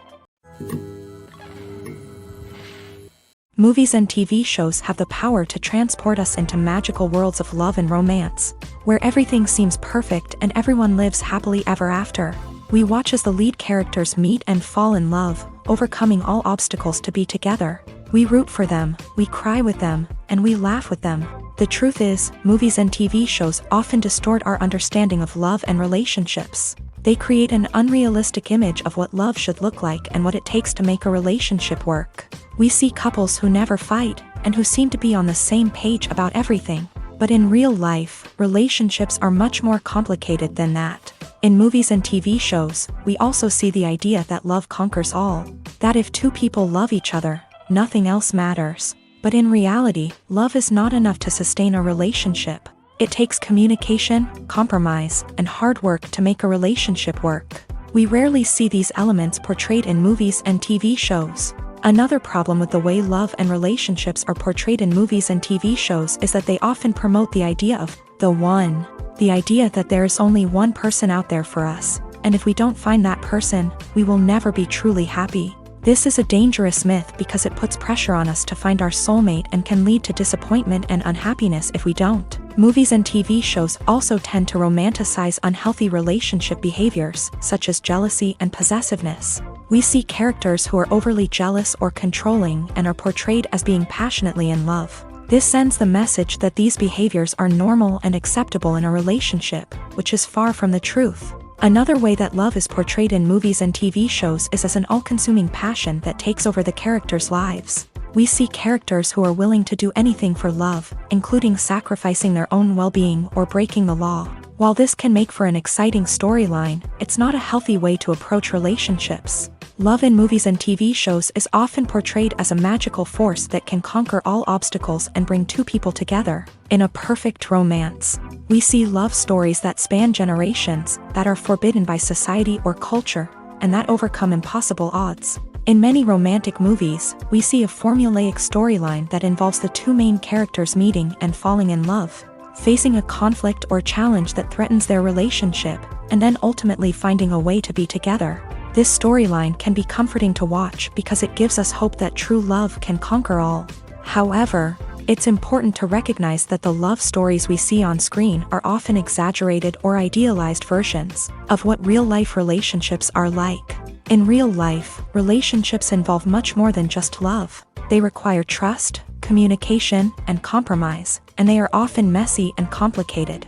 Movies and TV shows have the power to transport us into magical worlds of love and romance, where everything seems perfect and everyone lives happily ever after. We watch as the lead characters meet and fall in love, overcoming all obstacles to be together. We root for them, we cry with them, and we laugh with them. The truth is, movies and TV shows often distort our understanding of love and relationships. They create an unrealistic image of what love should look like and what it takes to make a relationship work. We see couples who never fight, and who seem to be on the same page about everything. But in real life, relationships are much more complicated than that. In movies and TV shows, we also see the idea that love conquers all. That if two people love each other, nothing else matters. But in reality, love is not enough to sustain a relationship. It takes communication, compromise, and hard work to make a relationship work. We rarely see these elements portrayed in movies and TV shows. Another problem with the way love and relationships are portrayed in movies and TV shows is that they often promote the idea of the one. The idea that there is only one person out there for us, and if we don't find that person, we will never be truly happy. This is a dangerous myth because it puts pressure on us to find our soulmate and can lead to disappointment and unhappiness if we don't. Movies and TV shows also tend to romanticize unhealthy relationship behaviors, such as jealousy and possessiveness. We see characters who are overly jealous or controlling and are portrayed as being passionately in love. This sends the message that these behaviors are normal and acceptable in a relationship, which is far from the truth. Another way that love is portrayed in movies and TV shows is as an all-consuming passion that takes over the characters' lives. We see characters who are willing to do anything for love, including sacrificing their own well-being or breaking the law. While this can make for an exciting storyline, it's not a healthy way to approach relationships. Love in movies and TV shows is often portrayed as a magical force that can conquer all obstacles and bring two people together in a perfect romance. We see love stories that span generations, that are forbidden by society or culture, and that overcome impossible odds. In many romantic movies, we see a formulaic storyline that involves the two main characters meeting and falling in love, facing a conflict or challenge that threatens their relationship, and then ultimately finding a way to be together. This storyline can be comforting to watch because it gives us hope that true love can conquer all. However, it's important to recognize that the love stories we see on screen are often exaggerated or idealized versions of what real-life relationships are like. In real life, relationships involve much more than just love. They require trust, communication, and compromise, and they are often messy and complicated.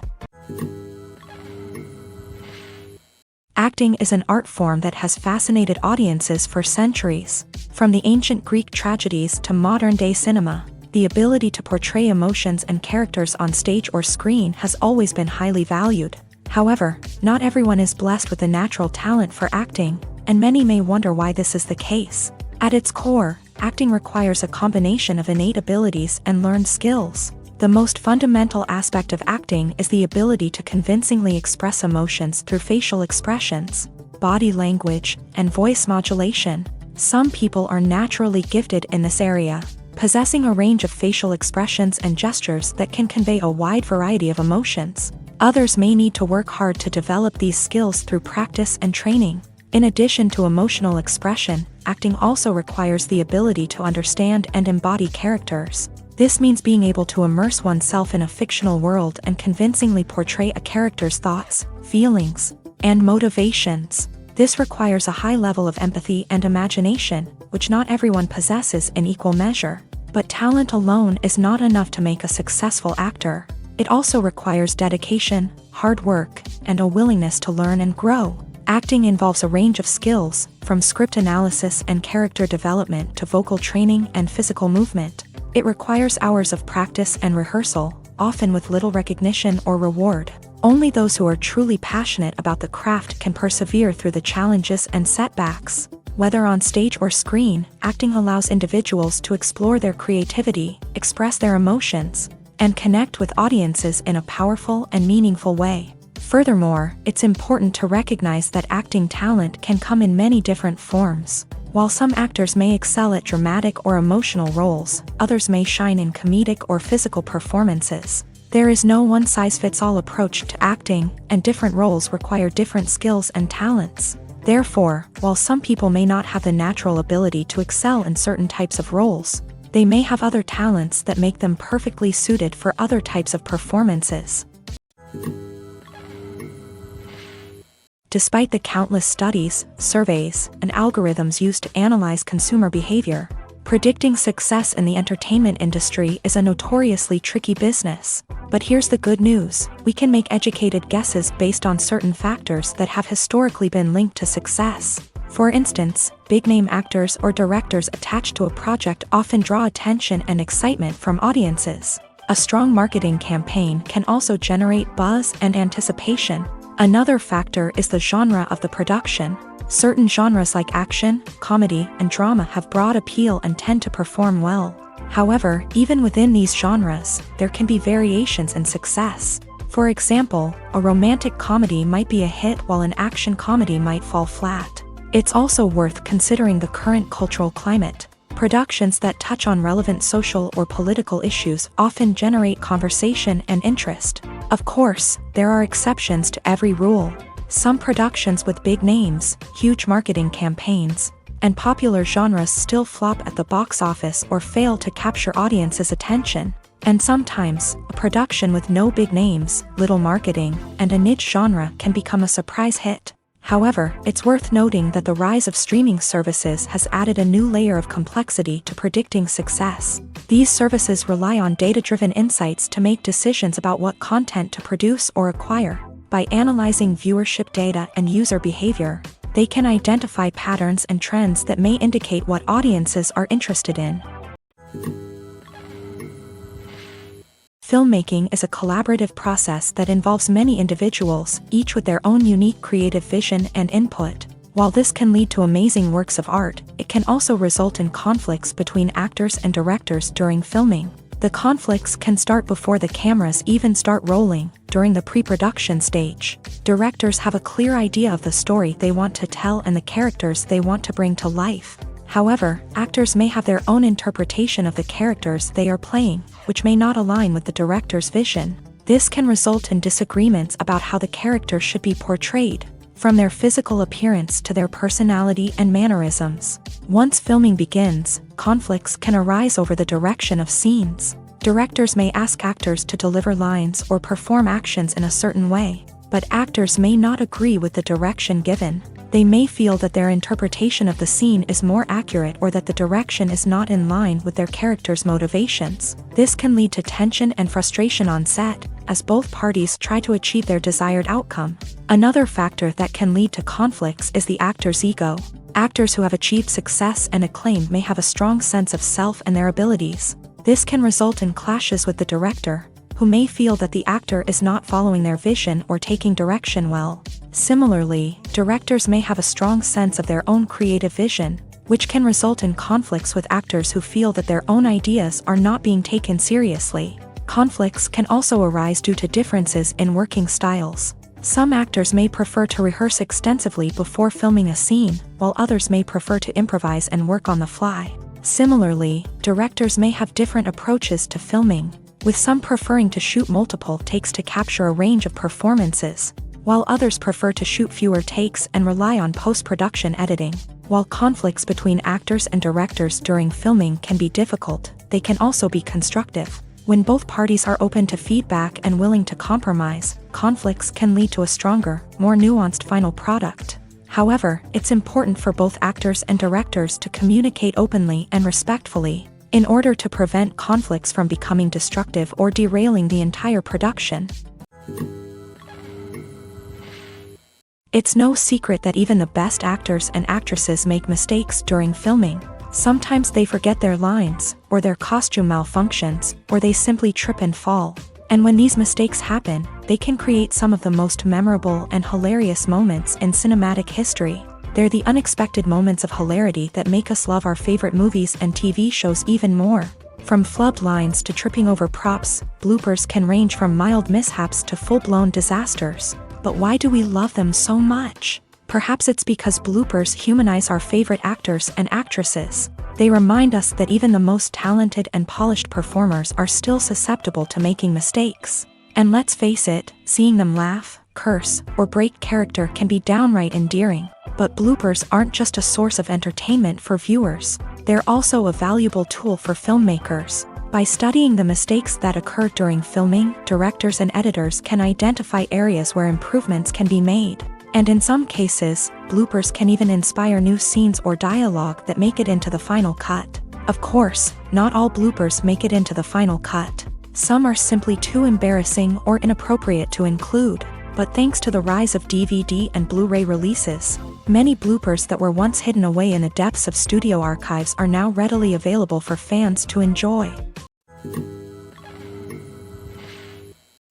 Acting is an art form that has fascinated audiences for centuries. From the ancient Greek tragedies to modern-day cinema, the ability to portray emotions and characters on stage or screen has always been highly valued. However, not everyone is blessed with a natural talent for acting, and many may wonder why this is the case. At its core, acting requires a combination of innate abilities and learned skills. The most fundamental aspect of acting is the ability to convincingly express emotions through facial expressions, body language, and voice modulation. Some people are naturally gifted in this area, possessing a range of facial expressions and gestures that can convey a wide variety of emotions. Others may need to work hard to develop these skills through practice and training. In addition to emotional expression, acting also requires the ability to understand and embody characters. This means being able to immerse oneself in a fictional world and convincingly portray a character's thoughts, feelings, and motivations. This requires a high level of empathy and imagination, which not everyone possesses in equal measure. But talent alone is not enough to make a successful actor. It also requires dedication, hard work, and a willingness to learn and grow. Acting involves a range of skills, from script analysis and character development to vocal training and physical movement. It requires hours of practice and rehearsal, often with little recognition or reward. Only those who are truly passionate about the craft can persevere through the challenges and setbacks. Whether on stage or screen, acting allows individuals to explore their creativity, express their emotions, and connect with audiences in a powerful and meaningful way. Furthermore, it's important to recognize that acting talent can come in many different forms. While some actors may excel at dramatic or emotional roles, others may shine in comedic or physical performances. There is no one-size-fits-all approach to acting, and different roles require different skills and talents. Therefore, while some people may not have the natural ability to excel in certain types of roles, they may have other talents that make them perfectly suited for other types of performances. Despite the countless studies, surveys, and algorithms used to analyze consumer behavior, predicting success in the entertainment industry is a notoriously tricky business. But here's the good news: we can make educated guesses based on certain factors that have historically been linked to success. For instance, big-name actors or directors attached to a project often draw attention and excitement from audiences. A strong marketing campaign can also generate buzz and anticipation. Another factor is the genre of the production. Certain genres like action, comedy, and drama have broad appeal and tend to perform well. However, even within these genres, there can be variations in success. For example, a romantic comedy might be a hit while an action comedy might fall flat. It's also worth considering the current cultural climate. Productions that touch on relevant social or political issues often generate conversation and interest. Of course, there are exceptions to every rule. Some productions with big names, huge marketing campaigns, and popular genres still flop at the box office or fail to capture audiences' attention. And sometimes, a production with no big names, little marketing, and a niche genre can become a surprise hit. However, it's worth noting that the rise of streaming services has added a new layer of complexity to predicting success. These services rely on data-driven insights to make decisions about what content to produce or acquire. By analyzing viewership data and user behavior, they can identify patterns and trends that may indicate what audiences are interested in. Filmmaking is a collaborative process that involves many individuals, each with their own unique creative vision and input. While this can lead to amazing works of art, it can also result in conflicts between actors and directors during filming. The conflicts can start before the cameras even start rolling, during the pre-production stage. Directors have a clear idea of the story they want to tell and the characters they want to bring to life. However, actors may have their own interpretation of the characters they are playing, which may not align with the director's vision. This can result in disagreements about how the character should be portrayed, from their physical appearance to their personality and mannerisms. Once filming begins, conflicts can arise over the direction of scenes. Directors may ask actors to deliver lines or perform actions in a certain way, but actors may not agree with the direction given. They may feel that their interpretation of the scene is more accurate or that the direction is not in line with their character's motivations. This can lead to tension and frustration on set, as both parties try to achieve their desired outcome. Another factor that can lead to conflicts is the actor's ego. Actors who have achieved success and acclaim may have a strong sense of self and their abilities. This can result in clashes with the director, who may feel that the actor is not following their vision or taking direction well. Similarly, directors may have a strong sense of their own creative vision, which can result in conflicts with actors who feel that their own ideas are not being taken seriously. Conflicts can also arise due to differences in working styles. Some actors may prefer to rehearse extensively before filming a scene, while others may prefer to improvise and work on the fly. Similarly, directors may have different approaches to filming, with some preferring to shoot multiple takes to capture a range of performances, while others prefer to shoot fewer takes and rely on post-production editing. While conflicts between actors and directors during filming can be difficult, they can also be constructive. When both parties are open to feedback and willing to compromise, conflicts can lead to a stronger, more nuanced final product. However, it's important for both actors and directors to communicate openly and respectfully, in order to prevent conflicts from becoming destructive or derailing the entire production. It's no secret that even the best actors and actresses make mistakes during filming. Sometimes they forget their lines, or their costume malfunctions, or they simply trip and fall. And when these mistakes happen, they can create some of the most memorable and hilarious moments in cinematic history. They're the unexpected moments of hilarity that make us love our favorite movies and TV shows even more. From flubbed lines to tripping over props, bloopers can range from mild mishaps to full-blown disasters. But why do we love them so much? Perhaps it's because bloopers humanize our favorite actors and actresses. They remind us that even the most talented and polished performers are still susceptible to making mistakes. And let's face it, seeing them laugh, curse, or break character can be downright endearing. But bloopers aren't just a source of entertainment for viewers. They're also a valuable tool for filmmakers. By studying the mistakes that occur during filming, directors and editors can identify areas where improvements can be made. And in some cases, bloopers can even inspire new scenes or dialogue that make it into the final cut. Of course, not all bloopers make it into the final cut. Some are simply too embarrassing or inappropriate to include. But thanks to the rise of DVD and Blu-ray releases, many bloopers that were once hidden away in the depths of studio archives are now readily available for fans to enjoy.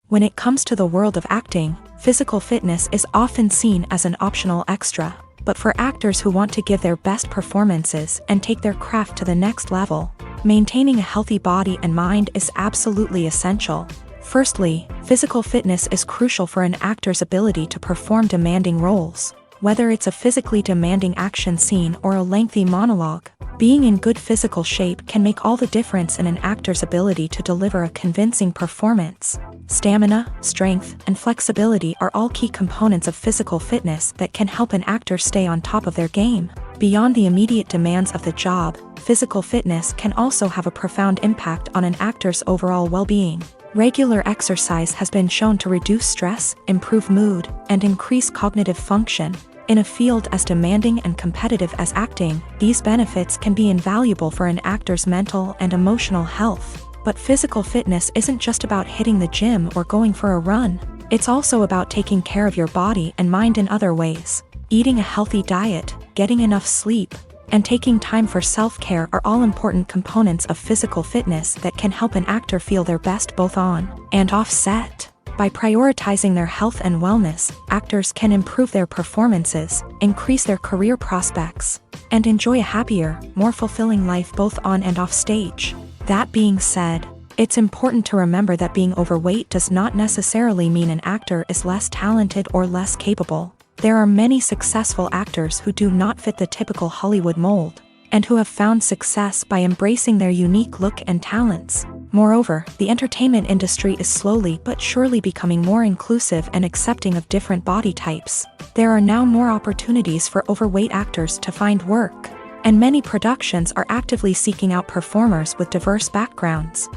When it comes to the world of acting, physical fitness is often seen as an optional extra. But for actors who want to give their best performances and take their craft to the next level, maintaining a healthy body and mind is absolutely essential. Firstly, physical fitness is crucial for an actor's ability to perform demanding roles. Whether it's a physically demanding action scene or a lengthy monologue, being in good physical shape can make all the difference in an actor's ability to deliver a convincing performance. Stamina, strength, and flexibility are all key components of physical fitness that can help an actor stay on top of their game. Beyond the immediate demands of the job, physical fitness can also have a profound impact on an actor's overall well-being. Regular exercise has been shown to reduce stress, improve mood, and increase cognitive function. In a field as demanding and competitive as acting, these benefits can be invaluable for an actor's mental and emotional health. But physical fitness isn't just about hitting the gym or going for a run. It's also about taking care of your body and mind in other ways. Eating a healthy diet, getting enough sleep, and taking time for self-care are all important components of physical fitness that can help an actor feel their best both on and off set. By prioritizing their health and wellness, actors can improve their performances, increase their career prospects, and enjoy a happier, more fulfilling life both on and off stage. That being said, it's important to remember that being overweight does not necessarily mean an actor is less talented or less capable. There are many successful actors who do not fit the typical Hollywood mold, and who have found success by embracing their unique look and talents. Moreover, the entertainment industry is slowly but surely becoming more inclusive and accepting of different body types. There are now more opportunities for overweight actors to find work, and many productions are actively seeking out performers with diverse backgrounds.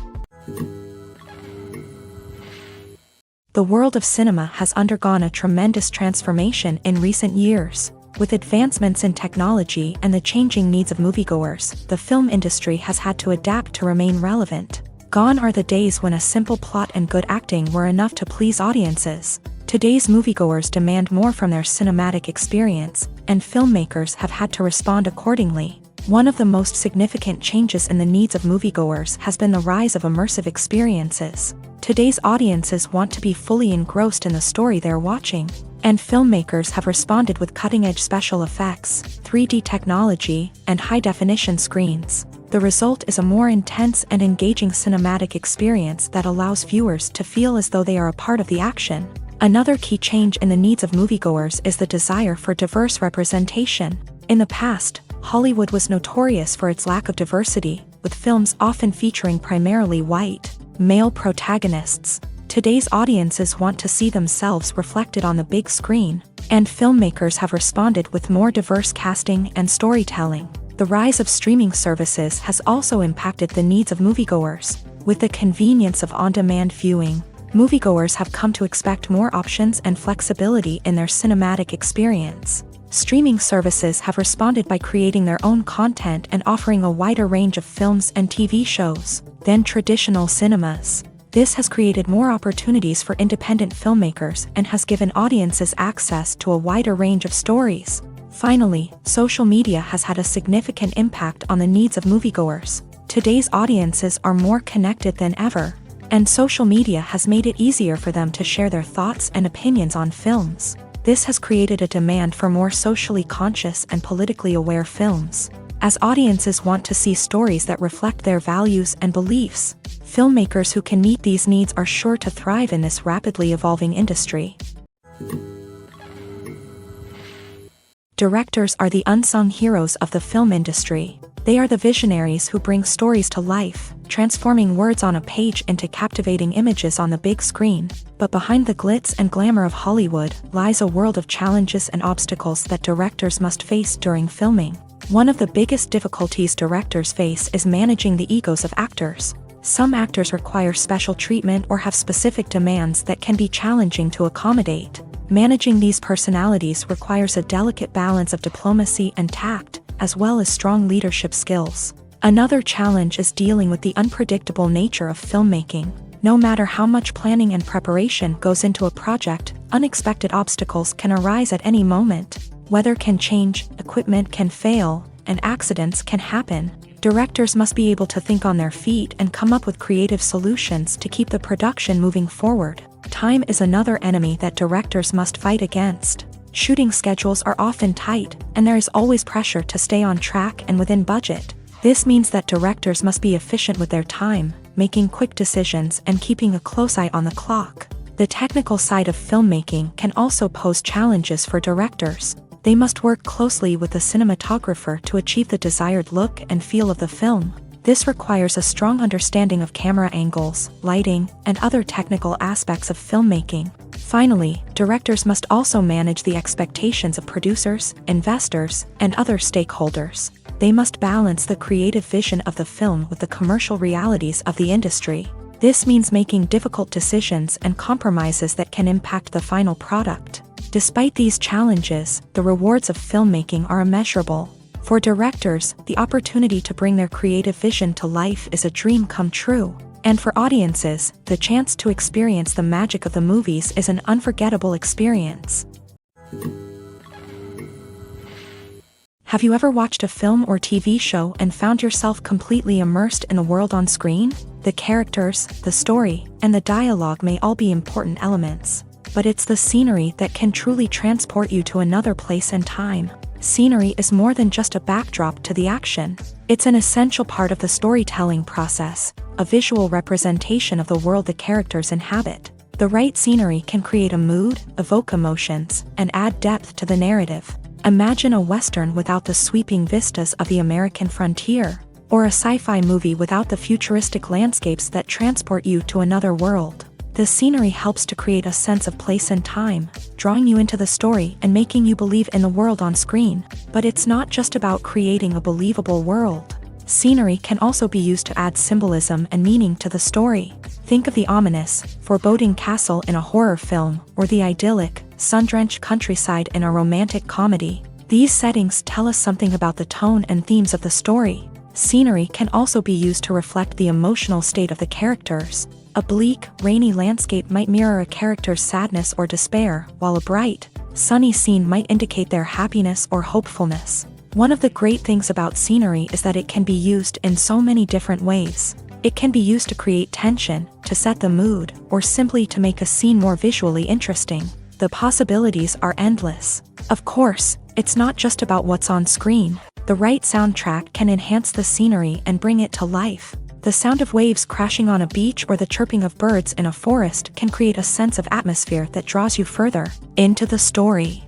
The world of cinema has undergone a tremendous transformation in recent years. With advancements in technology and the changing needs of moviegoers, the film industry has had to adapt to remain relevant. Gone are the days when a simple plot and good acting were enough to please audiences. Today's moviegoers demand more from their cinematic experience, and filmmakers have had to respond accordingly. One of the most significant changes in the needs of moviegoers has been the rise of immersive experiences. Today's audiences want to be fully engrossed in the story they're watching, and filmmakers have responded with cutting-edge special effects, 3D technology, and high-definition screens. The result is a more intense and engaging cinematic experience that allows viewers to feel as though they are a part of the action. Another key change in the needs of moviegoers is the desire for diverse representation. In the past, Hollywood was notorious for its lack of diversity, with films often featuring primarily white, male protagonists. Today's audiences want to see themselves reflected on the big screen, and filmmakers have responded with more diverse casting and storytelling. The rise of streaming services has also impacted the needs of moviegoers. With the convenience of on-demand viewing, moviegoers have come to expect more options and flexibility in their cinematic experience. Streaming services have responded by creating their own content and offering a wider range of films and TV shows than traditional cinemas. This has created more opportunities for independent filmmakers and has given audiences access to a wider range of stories. Finally, social media has had a significant impact on the needs of moviegoers. Today's audiences are more connected than ever, and social media has made it easier for them to share their thoughts and opinions on films. This has created a demand for more socially conscious and politically aware films. As audiences want to see stories that reflect their values and beliefs, filmmakers who can meet these needs are sure to thrive in this rapidly evolving industry. Directors are the unsung heroes of the film industry. They are the visionaries who bring stories to life, transforming words on a page into captivating images on the big screen. But behind the glitz and glamour of Hollywood lies a world of challenges and obstacles that directors must face during filming. One of the biggest difficulties directors face is managing the egos of actors. Some actors require special treatment or have specific demands that can be challenging to accommodate. Managing these personalities requires a delicate balance of diplomacy and tact, as well as strong leadership skills. Another challenge is dealing with the unpredictable nature of filmmaking. No matter how much planning and preparation goes into a project, unexpected obstacles can arise at any moment. Weather can change, equipment can fail, and accidents can happen. Directors must be able to think on their feet and come up with creative solutions to keep the production moving forward. Time is another enemy that directors must fight against. Shooting schedules are often tight, and there is always pressure to stay on track and within budget. This means that directors must be efficient with their time, making quick decisions and keeping a close eye on the clock. The technical side of filmmaking can also pose challenges for directors. They must work closely with the cinematographer to achieve the desired look and feel of the film. This requires a strong understanding of camera angles, lighting, and other technical aspects of filmmaking. Finally, directors must also manage the expectations of producers, investors, and other stakeholders. They must balance the creative vision of the film with the commercial realities of the industry. This means making difficult decisions and compromises that can impact the final product. Despite these challenges, the rewards of filmmaking are immeasurable. For directors, the opportunity to bring their creative vision to life is a dream come true. And for audiences, the chance to experience the magic of the movies is an unforgettable experience. Have you ever watched a film or TV show and found yourself completely immersed in the world on screen? The characters, the story, and the dialogue may all be important elements, but it's the scenery that can truly transport you to another place and time. Scenery is more than just a backdrop to the action. It's an essential part of the storytelling process, a visual representation of the world the characters inhabit. The right scenery can create a mood, evoke emotions, and add depth to the narrative. Imagine a Western without the sweeping vistas of the American frontier, or a sci-fi movie without the futuristic landscapes that transport you to another world. The scenery helps to create a sense of place and time, drawing you into the story and making you believe in the world on screen. But it's not just about creating a believable world. Scenery can also be used to add symbolism and meaning to the story. Think of the ominous, foreboding castle in a horror film, or the idyllic, sun-drenched countryside in a romantic comedy. These settings tell us something about the tone and themes of the story. Scenery can also be used to reflect the emotional state of the characters. A bleak, rainy landscape might mirror a character's sadness or despair, while a bright, sunny scene might indicate their happiness or hopefulness. One of the great things about scenery is that it can be used in so many different ways. It can be used to create tension, to set the mood, or simply to make a scene more visually interesting. The possibilities are endless. Of course, it's not just about what's on screen. The right soundtrack can enhance the scenery and bring it to life. The sound of waves crashing on a beach or the chirping of birds in a forest can create a sense of atmosphere that draws you further into the story.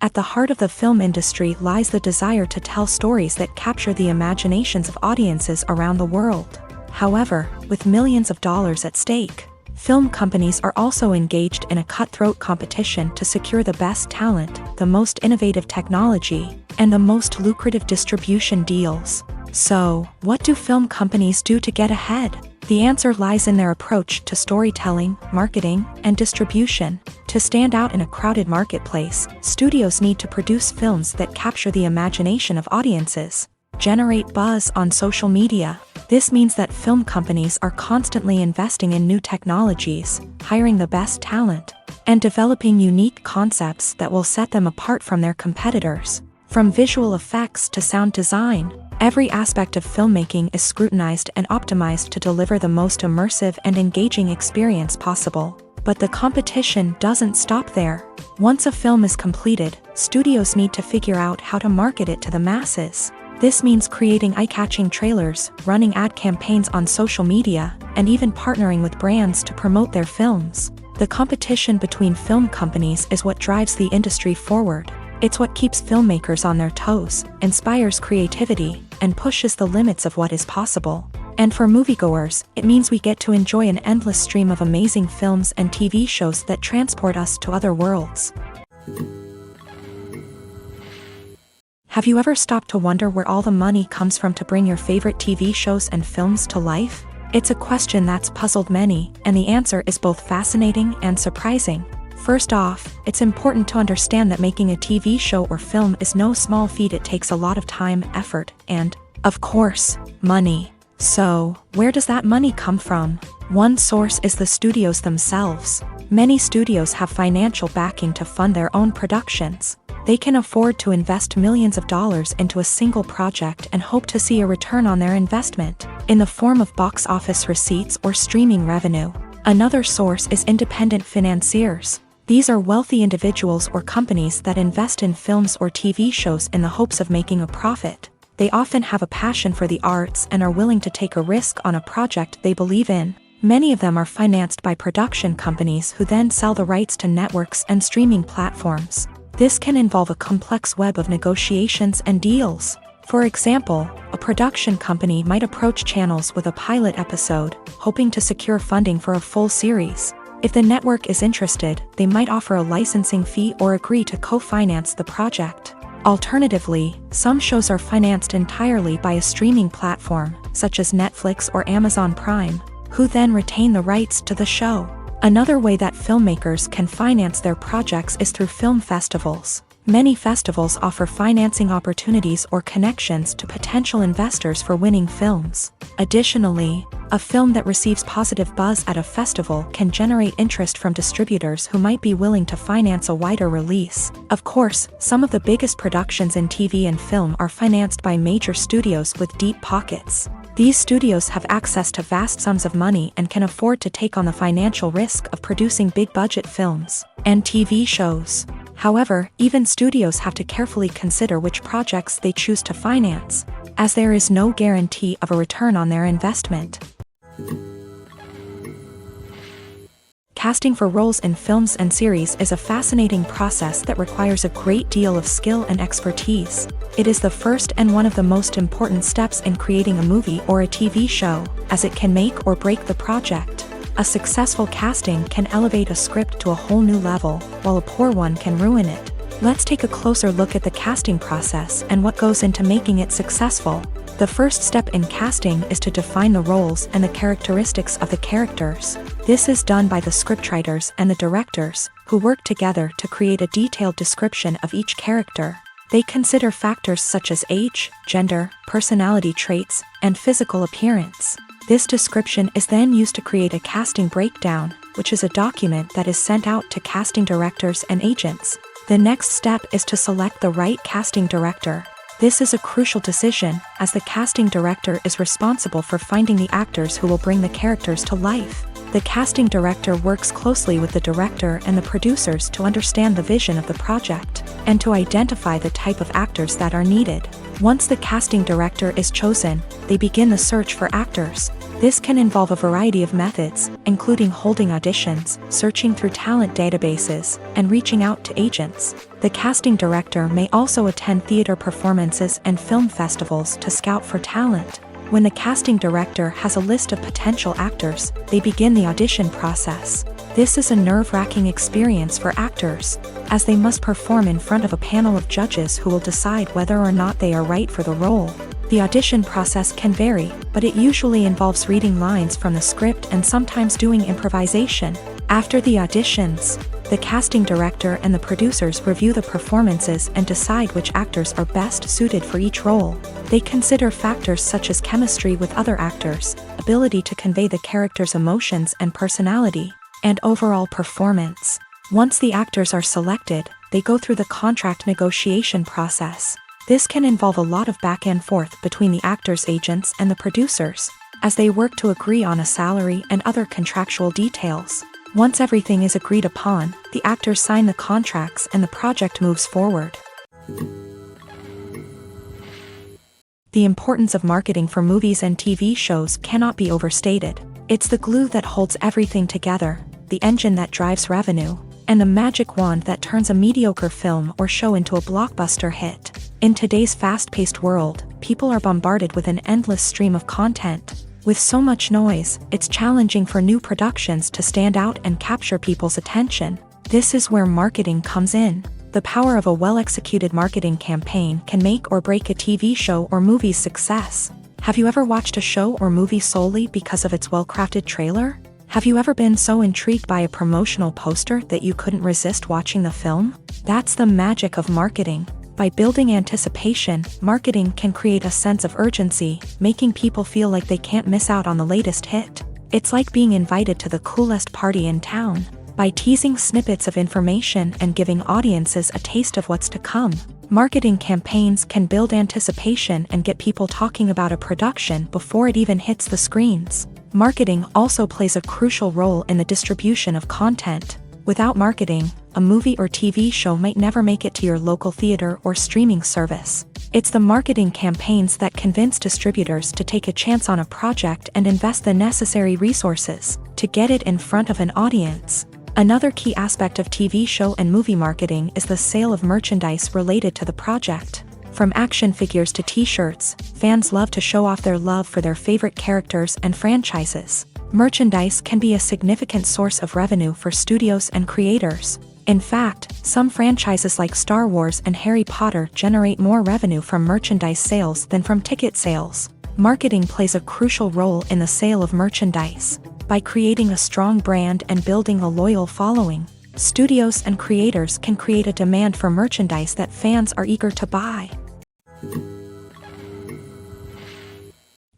At the heart of the film industry lies the desire to tell stories that capture the imaginations of audiences around the world. However, with millions of dollars at stake, film companies are also engaged in a cutthroat competition to secure the best talent, the most innovative technology, and the most lucrative distribution deals. So, what do film companies do to get ahead? The answer lies in their approach to storytelling, marketing, and distribution. To stand out in a crowded marketplace, studios need to produce films that capture the imagination of audiences, generate buzz on social media. This means that film companies are constantly investing in new technologies, hiring the best talent, and developing unique concepts that will set them apart from their competitors. From visual effects to sound design, every aspect of filmmaking is scrutinized and optimized to deliver the most immersive and engaging experience possible. But the competition doesn't stop there. Once a film is completed, studios need to figure out how to market it to the masses. This means creating eye-catching trailers, running ad campaigns on social media, and even partnering with brands to promote their films. The competition between film companies is what drives the industry forward. It's what keeps filmmakers on their toes, inspires creativity, and pushes the limits of what is possible. And for moviegoers, it means we get to enjoy an endless stream of amazing films and TV shows that transport us to other worlds. Have you ever stopped to wonder where all the money comes from to bring your favorite TV shows and films to life? It's a question that's puzzled many, and the answer is both fascinating and surprising. First off, it's important to understand that making a TV show or film is no small feat. It takes a lot of time, effort, and, of course, money. So, where does that money come from? One source is the studios themselves. Many studios have financial backing to fund their own productions. They can afford to invest millions of dollars into a single project and hope to see a return on their investment, in the form of box office receipts or streaming revenue. Another source is independent financiers. These are wealthy individuals or companies that invest in films or TV shows in the hopes of making a profit. They often have a passion for the arts and are willing to take a risk on a project they believe in. Many of them are financed by production companies who then sell the rights to networks and streaming platforms. This can involve a complex web of negotiations and deals. For example, a production company might approach channels with a pilot episode, hoping to secure funding for a full series. If the network is interested, they might offer a licensing fee or agree to co-finance the project. Alternatively, some shows are financed entirely by a streaming platform, such as Netflix or Amazon Prime, who then retain the rights to the show. Another way that filmmakers can finance their projects is through film festivals. Many festivals offer financing opportunities or connections to potential investors for winning films. Additionally, a film that receives positive buzz at a festival can generate interest from distributors who might be willing to finance a wider release. Of course, some of the biggest productions in TV and film are financed by major studios with deep pockets. These studios have access to vast sums of money and can afford to take on the financial risk of producing big-budget films and TV shows. However, even studios have to carefully consider which projects they choose to finance, as there is no guarantee of a return on their investment. Casting for roles in films and series is a fascinating process that requires a great deal of skill and expertise. It is the first and one of the most important steps in creating a movie or a TV show, as it can make or break the project. A successful casting can elevate a script to a whole new level, while a poor one can ruin it. Let's take a closer look at the casting process and what goes into making it successful. The first step in casting is to define the roles and the characteristics of the characters. This is done by the scriptwriters and the directors, who work together to create a detailed description of each character. They consider factors such as age, gender, personality traits, and physical appearance. This description is then used to create a casting breakdown, which is a document that is sent out to casting directors and agents. The next step is to select the right casting director. This is a crucial decision, as the casting director is responsible for finding the actors who will bring the characters to life. The casting director works closely with the director and the producers to understand the vision of the project, and to identify the type of actors that are needed. Once the casting director is chosen, they begin the search for actors. This can involve a variety of methods, including holding auditions, searching through talent databases, and reaching out to agents. The casting director may also attend theater performances and film festivals to scout for talent. When the casting director has a list of potential actors, they begin the audition process. This is a nerve-wracking experience for actors, as they must perform in front of a panel of judges who will decide whether or not they are right for the role. The audition process can vary, but it usually involves reading lines from the script and sometimes doing improvisation. After the auditions, the casting director and the producers review the performances and decide which actors are best suited for each role. They consider factors such as chemistry with other actors, ability to convey the character's emotions and personality, and overall performance. Once the actors are selected, they go through the contract negotiation process. This can involve a lot of back and forth between the actors' agents and the producers, as they work to agree on a salary and other contractual details. Once everything is agreed upon, the actors sign the contracts and the project moves forward. The importance of marketing for movies and TV shows cannot be overstated. It's the glue that holds everything together, the engine that drives revenue, and the magic wand that turns a mediocre film or show into a blockbuster hit. In today's fast-paced world, people are bombarded with an endless stream of content. With so much noise, it's challenging for new productions to stand out and capture people's attention. This is where marketing comes in. The power of a well-executed marketing campaign can make or break a TV show or movie's success. Have you ever watched a show or movie solely because of its well-crafted trailer? Have you ever been so intrigued by a promotional poster that you couldn't resist watching the film? That's the magic of marketing. By building anticipation, marketing can create a sense of urgency, making people feel like they can't miss out on the latest hit. It's like being invited to the coolest party in town. By teasing snippets of information and giving audiences a taste of what's to come, marketing campaigns can build anticipation and get people talking about a production before it even hits the screens. Marketing also plays a crucial role in the distribution of content. Without marketing, a movie or TV show might never make it to your local theater or streaming service. It's the marketing campaigns that convince distributors to take a chance on a project and invest the necessary resources to get it in front of an audience. Another key aspect of TV show and movie marketing is the sale of merchandise related to the project. From action figures to t-shirts, fans love to show off their love for their favorite characters and franchises. Merchandise can be a significant source of revenue for studios and creators. In fact, some franchises like Star Wars and Harry Potter generate more revenue from merchandise sales than from ticket sales. Marketing plays a crucial role in the sale of merchandise. By creating a strong brand and building a loyal following, studios and creators can create a demand for merchandise that fans are eager to buy.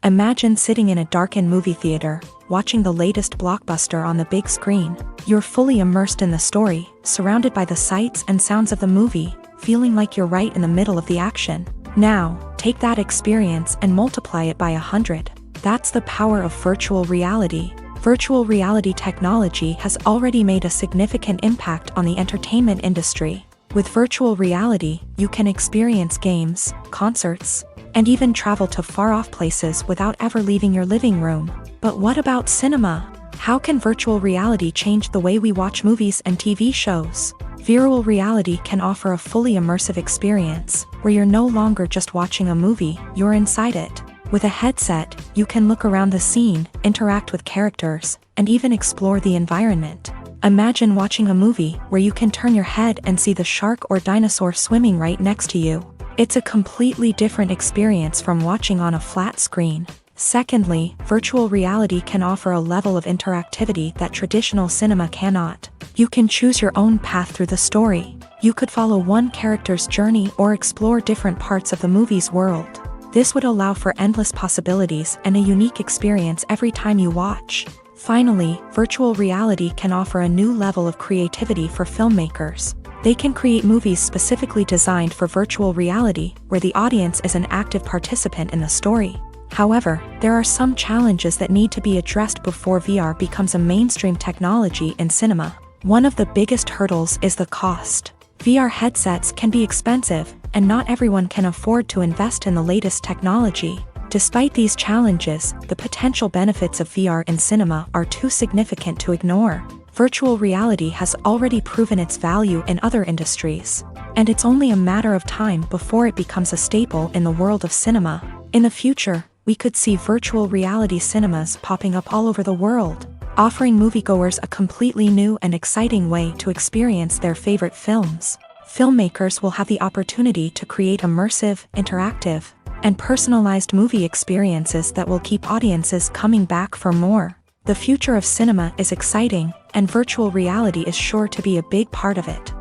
Imagine sitting in a darkened movie theater, watching the latest blockbuster on the big screen. You're fully immersed in the story, surrounded by the sights and sounds of the movie, feeling like you're right in the middle of the action. Now, take that experience and multiply it by 100. That's the power of virtual reality. Virtual reality technology has already made a significant impact on the entertainment industry. With virtual reality, you can experience games, concerts, and even travel to far-off places without ever leaving your living room. But what about cinema? How can virtual reality change the way we watch movies and TV shows? Virtual reality can offer a fully immersive experience, where you're no longer just watching a movie, you're inside it. With a headset, you can look around the scene, interact with characters, and even explore the environment. Imagine watching a movie where you can turn your head and see the shark or dinosaur swimming right next to you. It's a completely different experience from watching on a flat screen. Secondly, virtual reality can offer a level of interactivity that traditional cinema cannot. You can choose your own path through the story. You could follow one character's journey or explore different parts of the movie's world. This would allow for endless possibilities and a unique experience every time you watch. Finally, virtual reality can offer a new level of creativity for filmmakers. They can create movies specifically designed for virtual reality, where the audience is an active participant in the story. However, there are some challenges that need to be addressed before VR becomes a mainstream technology in cinema. One of the biggest hurdles is the cost. VR headsets can be expensive, and not everyone can afford to invest in the latest technology. Despite these challenges, the potential benefits of VR in cinema are too significant to ignore. Virtual reality has already proven its value in other industries, and it's only a matter of time before it becomes a staple in the world of cinema. In the future, we could see virtual reality cinemas popping up all over the world, offering moviegoers a completely new and exciting way to experience their favorite films. Filmmakers will have the opportunity to create immersive, interactive, and personalized movie experiences that will keep audiences coming back for more. The future of cinema is exciting, and virtual reality is sure to be a big part of it.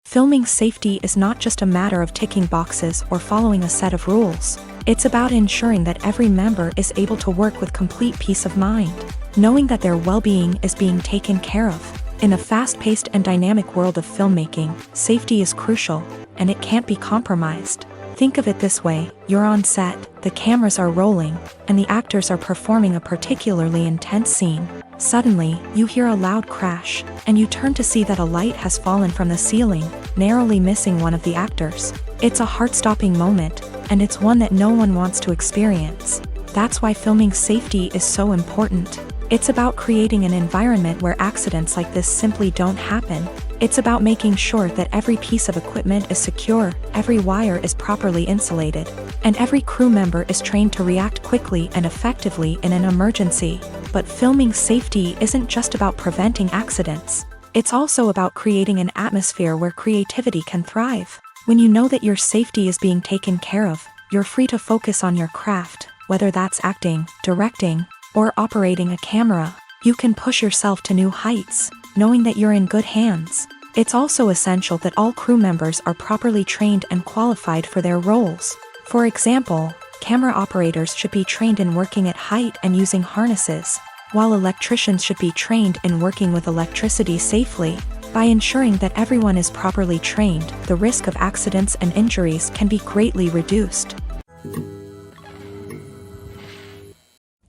Filming safety is not just a matter of ticking boxes or following a set of rules. It's about ensuring that every member is able to work with complete peace of mind, knowing that their well-being is being taken care of. In a fast-paced and dynamic world of filmmaking, safety is crucial, and it can't be compromised. Think of it this way: you're on set, the cameras are rolling, and the actors are performing a particularly intense scene. Suddenly, you hear a loud crash, and you turn to see that a light has fallen from the ceiling, narrowly missing one of the actors. It's a heart-stopping moment, and it's one that no one wants to experience. That's why filming safety is so important. It's about creating an environment where accidents like this simply don't happen. It's about making sure that every piece of equipment is secure, every wire is properly insulated, and every crew member is trained to react quickly and effectively in an emergency. But filming safety isn't just about preventing accidents. It's also about creating an atmosphere where creativity can thrive. When you know that your safety is being taken care of, you're free to focus on your craft, whether that's acting, directing, or operating a camera. You can push yourself to new heights, knowing that you're in good hands. It's also essential that all crew members are properly trained and qualified for their roles. For example, camera operators should be trained in working at height and using harnesses, while electricians should be trained in working with electricity safely. By ensuring that everyone is properly trained, the risk of accidents and injuries can be greatly reduced.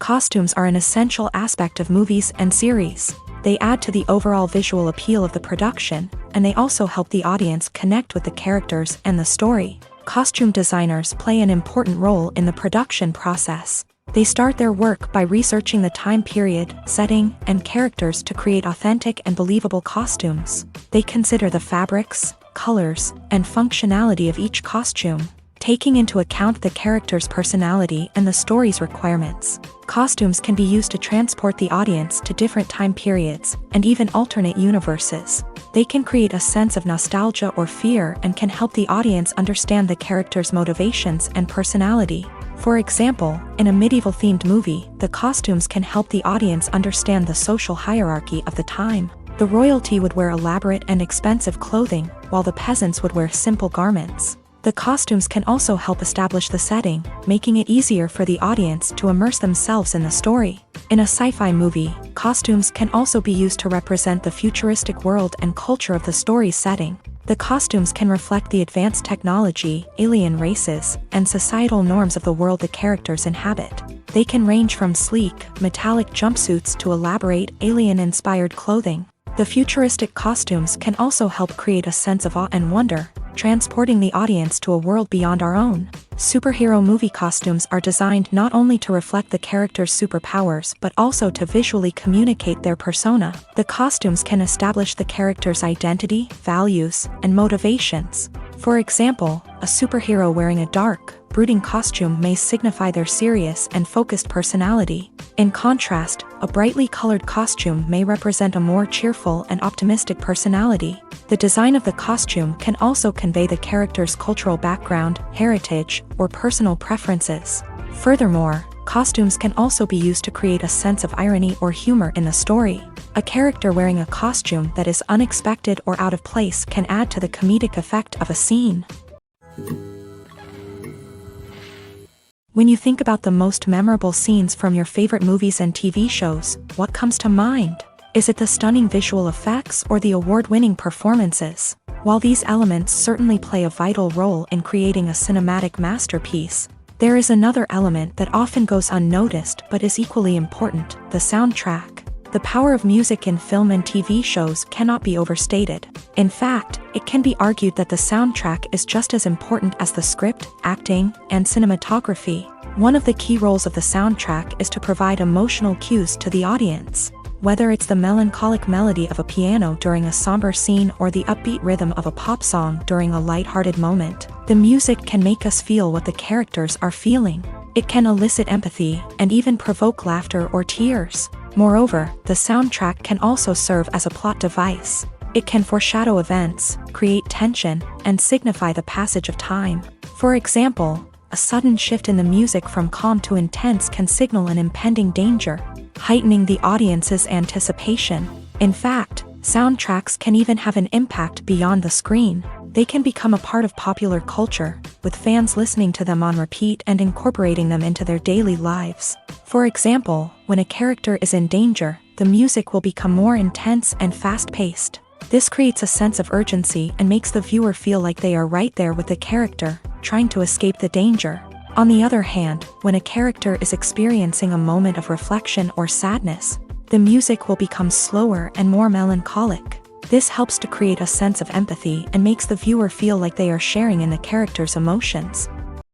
Costumes are an essential aspect of movies and series. They add to the overall visual appeal of the production, and they also help the audience connect with the characters and the story. Costume designers play an important role in the production process. They start their work by researching the time period, setting, and characters to create authentic and believable costumes. They consider the fabrics, colors, and functionality of each costume, taking into account the character's personality and the story's requirements. Costumes can be used to transport the audience to different time periods and even alternate universes. They can create a sense of nostalgia or fear and can help the audience understand the character's motivations and personality. For example, in a medieval-themed movie, the costumes can help the audience understand the social hierarchy of the time. The royalty would wear elaborate and expensive clothing, while the peasants would wear simple garments. The costumes can also help establish the setting, making it easier for the audience to immerse themselves in the story. In a sci-fi movie, costumes can also be used to represent the futuristic world and culture of the story's setting. The costumes can reflect the advanced technology, alien races, and societal norms of the world the characters inhabit. They can range from sleek, metallic jumpsuits to elaborate, alien-inspired clothing. The futuristic costumes can also help create a sense of awe and wonder, transporting the audience to a world beyond our own. Superhero movie costumes are designed not only to reflect the character's superpowers but also to visually communicate their persona. The costumes can establish the character's identity, values, and motivations. For example, a superhero wearing a dark, brooding costume may signify their serious and focused personality. In contrast, a brightly colored costume may represent a more cheerful and optimistic personality. The design of the costume can also convey the character's cultural background, heritage, or personal preferences. Furthermore, costumes can also be used to create a sense of irony or humor in the story. A character wearing a costume that is unexpected or out of place can add to the comedic effect of a scene. When you think about the most memorable scenes from your favorite movies and TV shows, what comes to mind? Is it the stunning visual effects or the award-winning performances? While these elements certainly play a vital role in creating a cinematic masterpiece, there is another element that often goes unnoticed but is equally important: the soundtrack. The power of music in film and TV shows cannot be overstated. In fact, it can be argued that the soundtrack is just as important as the script, acting, and cinematography. One of the key roles of the soundtrack is to provide emotional cues to the audience. Whether it's the melancholic melody of a piano during a somber scene or the upbeat rhythm of a pop song during a lighthearted moment, the music can make us feel what the characters are feeling. It can elicit empathy and even provoke laughter or tears. Moreover, the soundtrack can also serve as a plot device. It can foreshadow events, create tension, and signify the passage of time. For example, a sudden shift in the music from calm to intense can signal an impending danger, heightening the audience's anticipation. In fact, soundtracks can even have an impact beyond the screen. They can become a part of popular culture, with fans listening to them on repeat and incorporating them into their daily lives. For example, when a character is in danger, the music will become more intense and fast-paced. This creates a sense of urgency and makes the viewer feel like they are right there with the character, trying to escape the danger. On the other hand, when a character is experiencing a moment of reflection or sadness, the music will become slower and more melancholic. This helps to create a sense of empathy and makes the viewer feel like they are sharing in the character's emotions.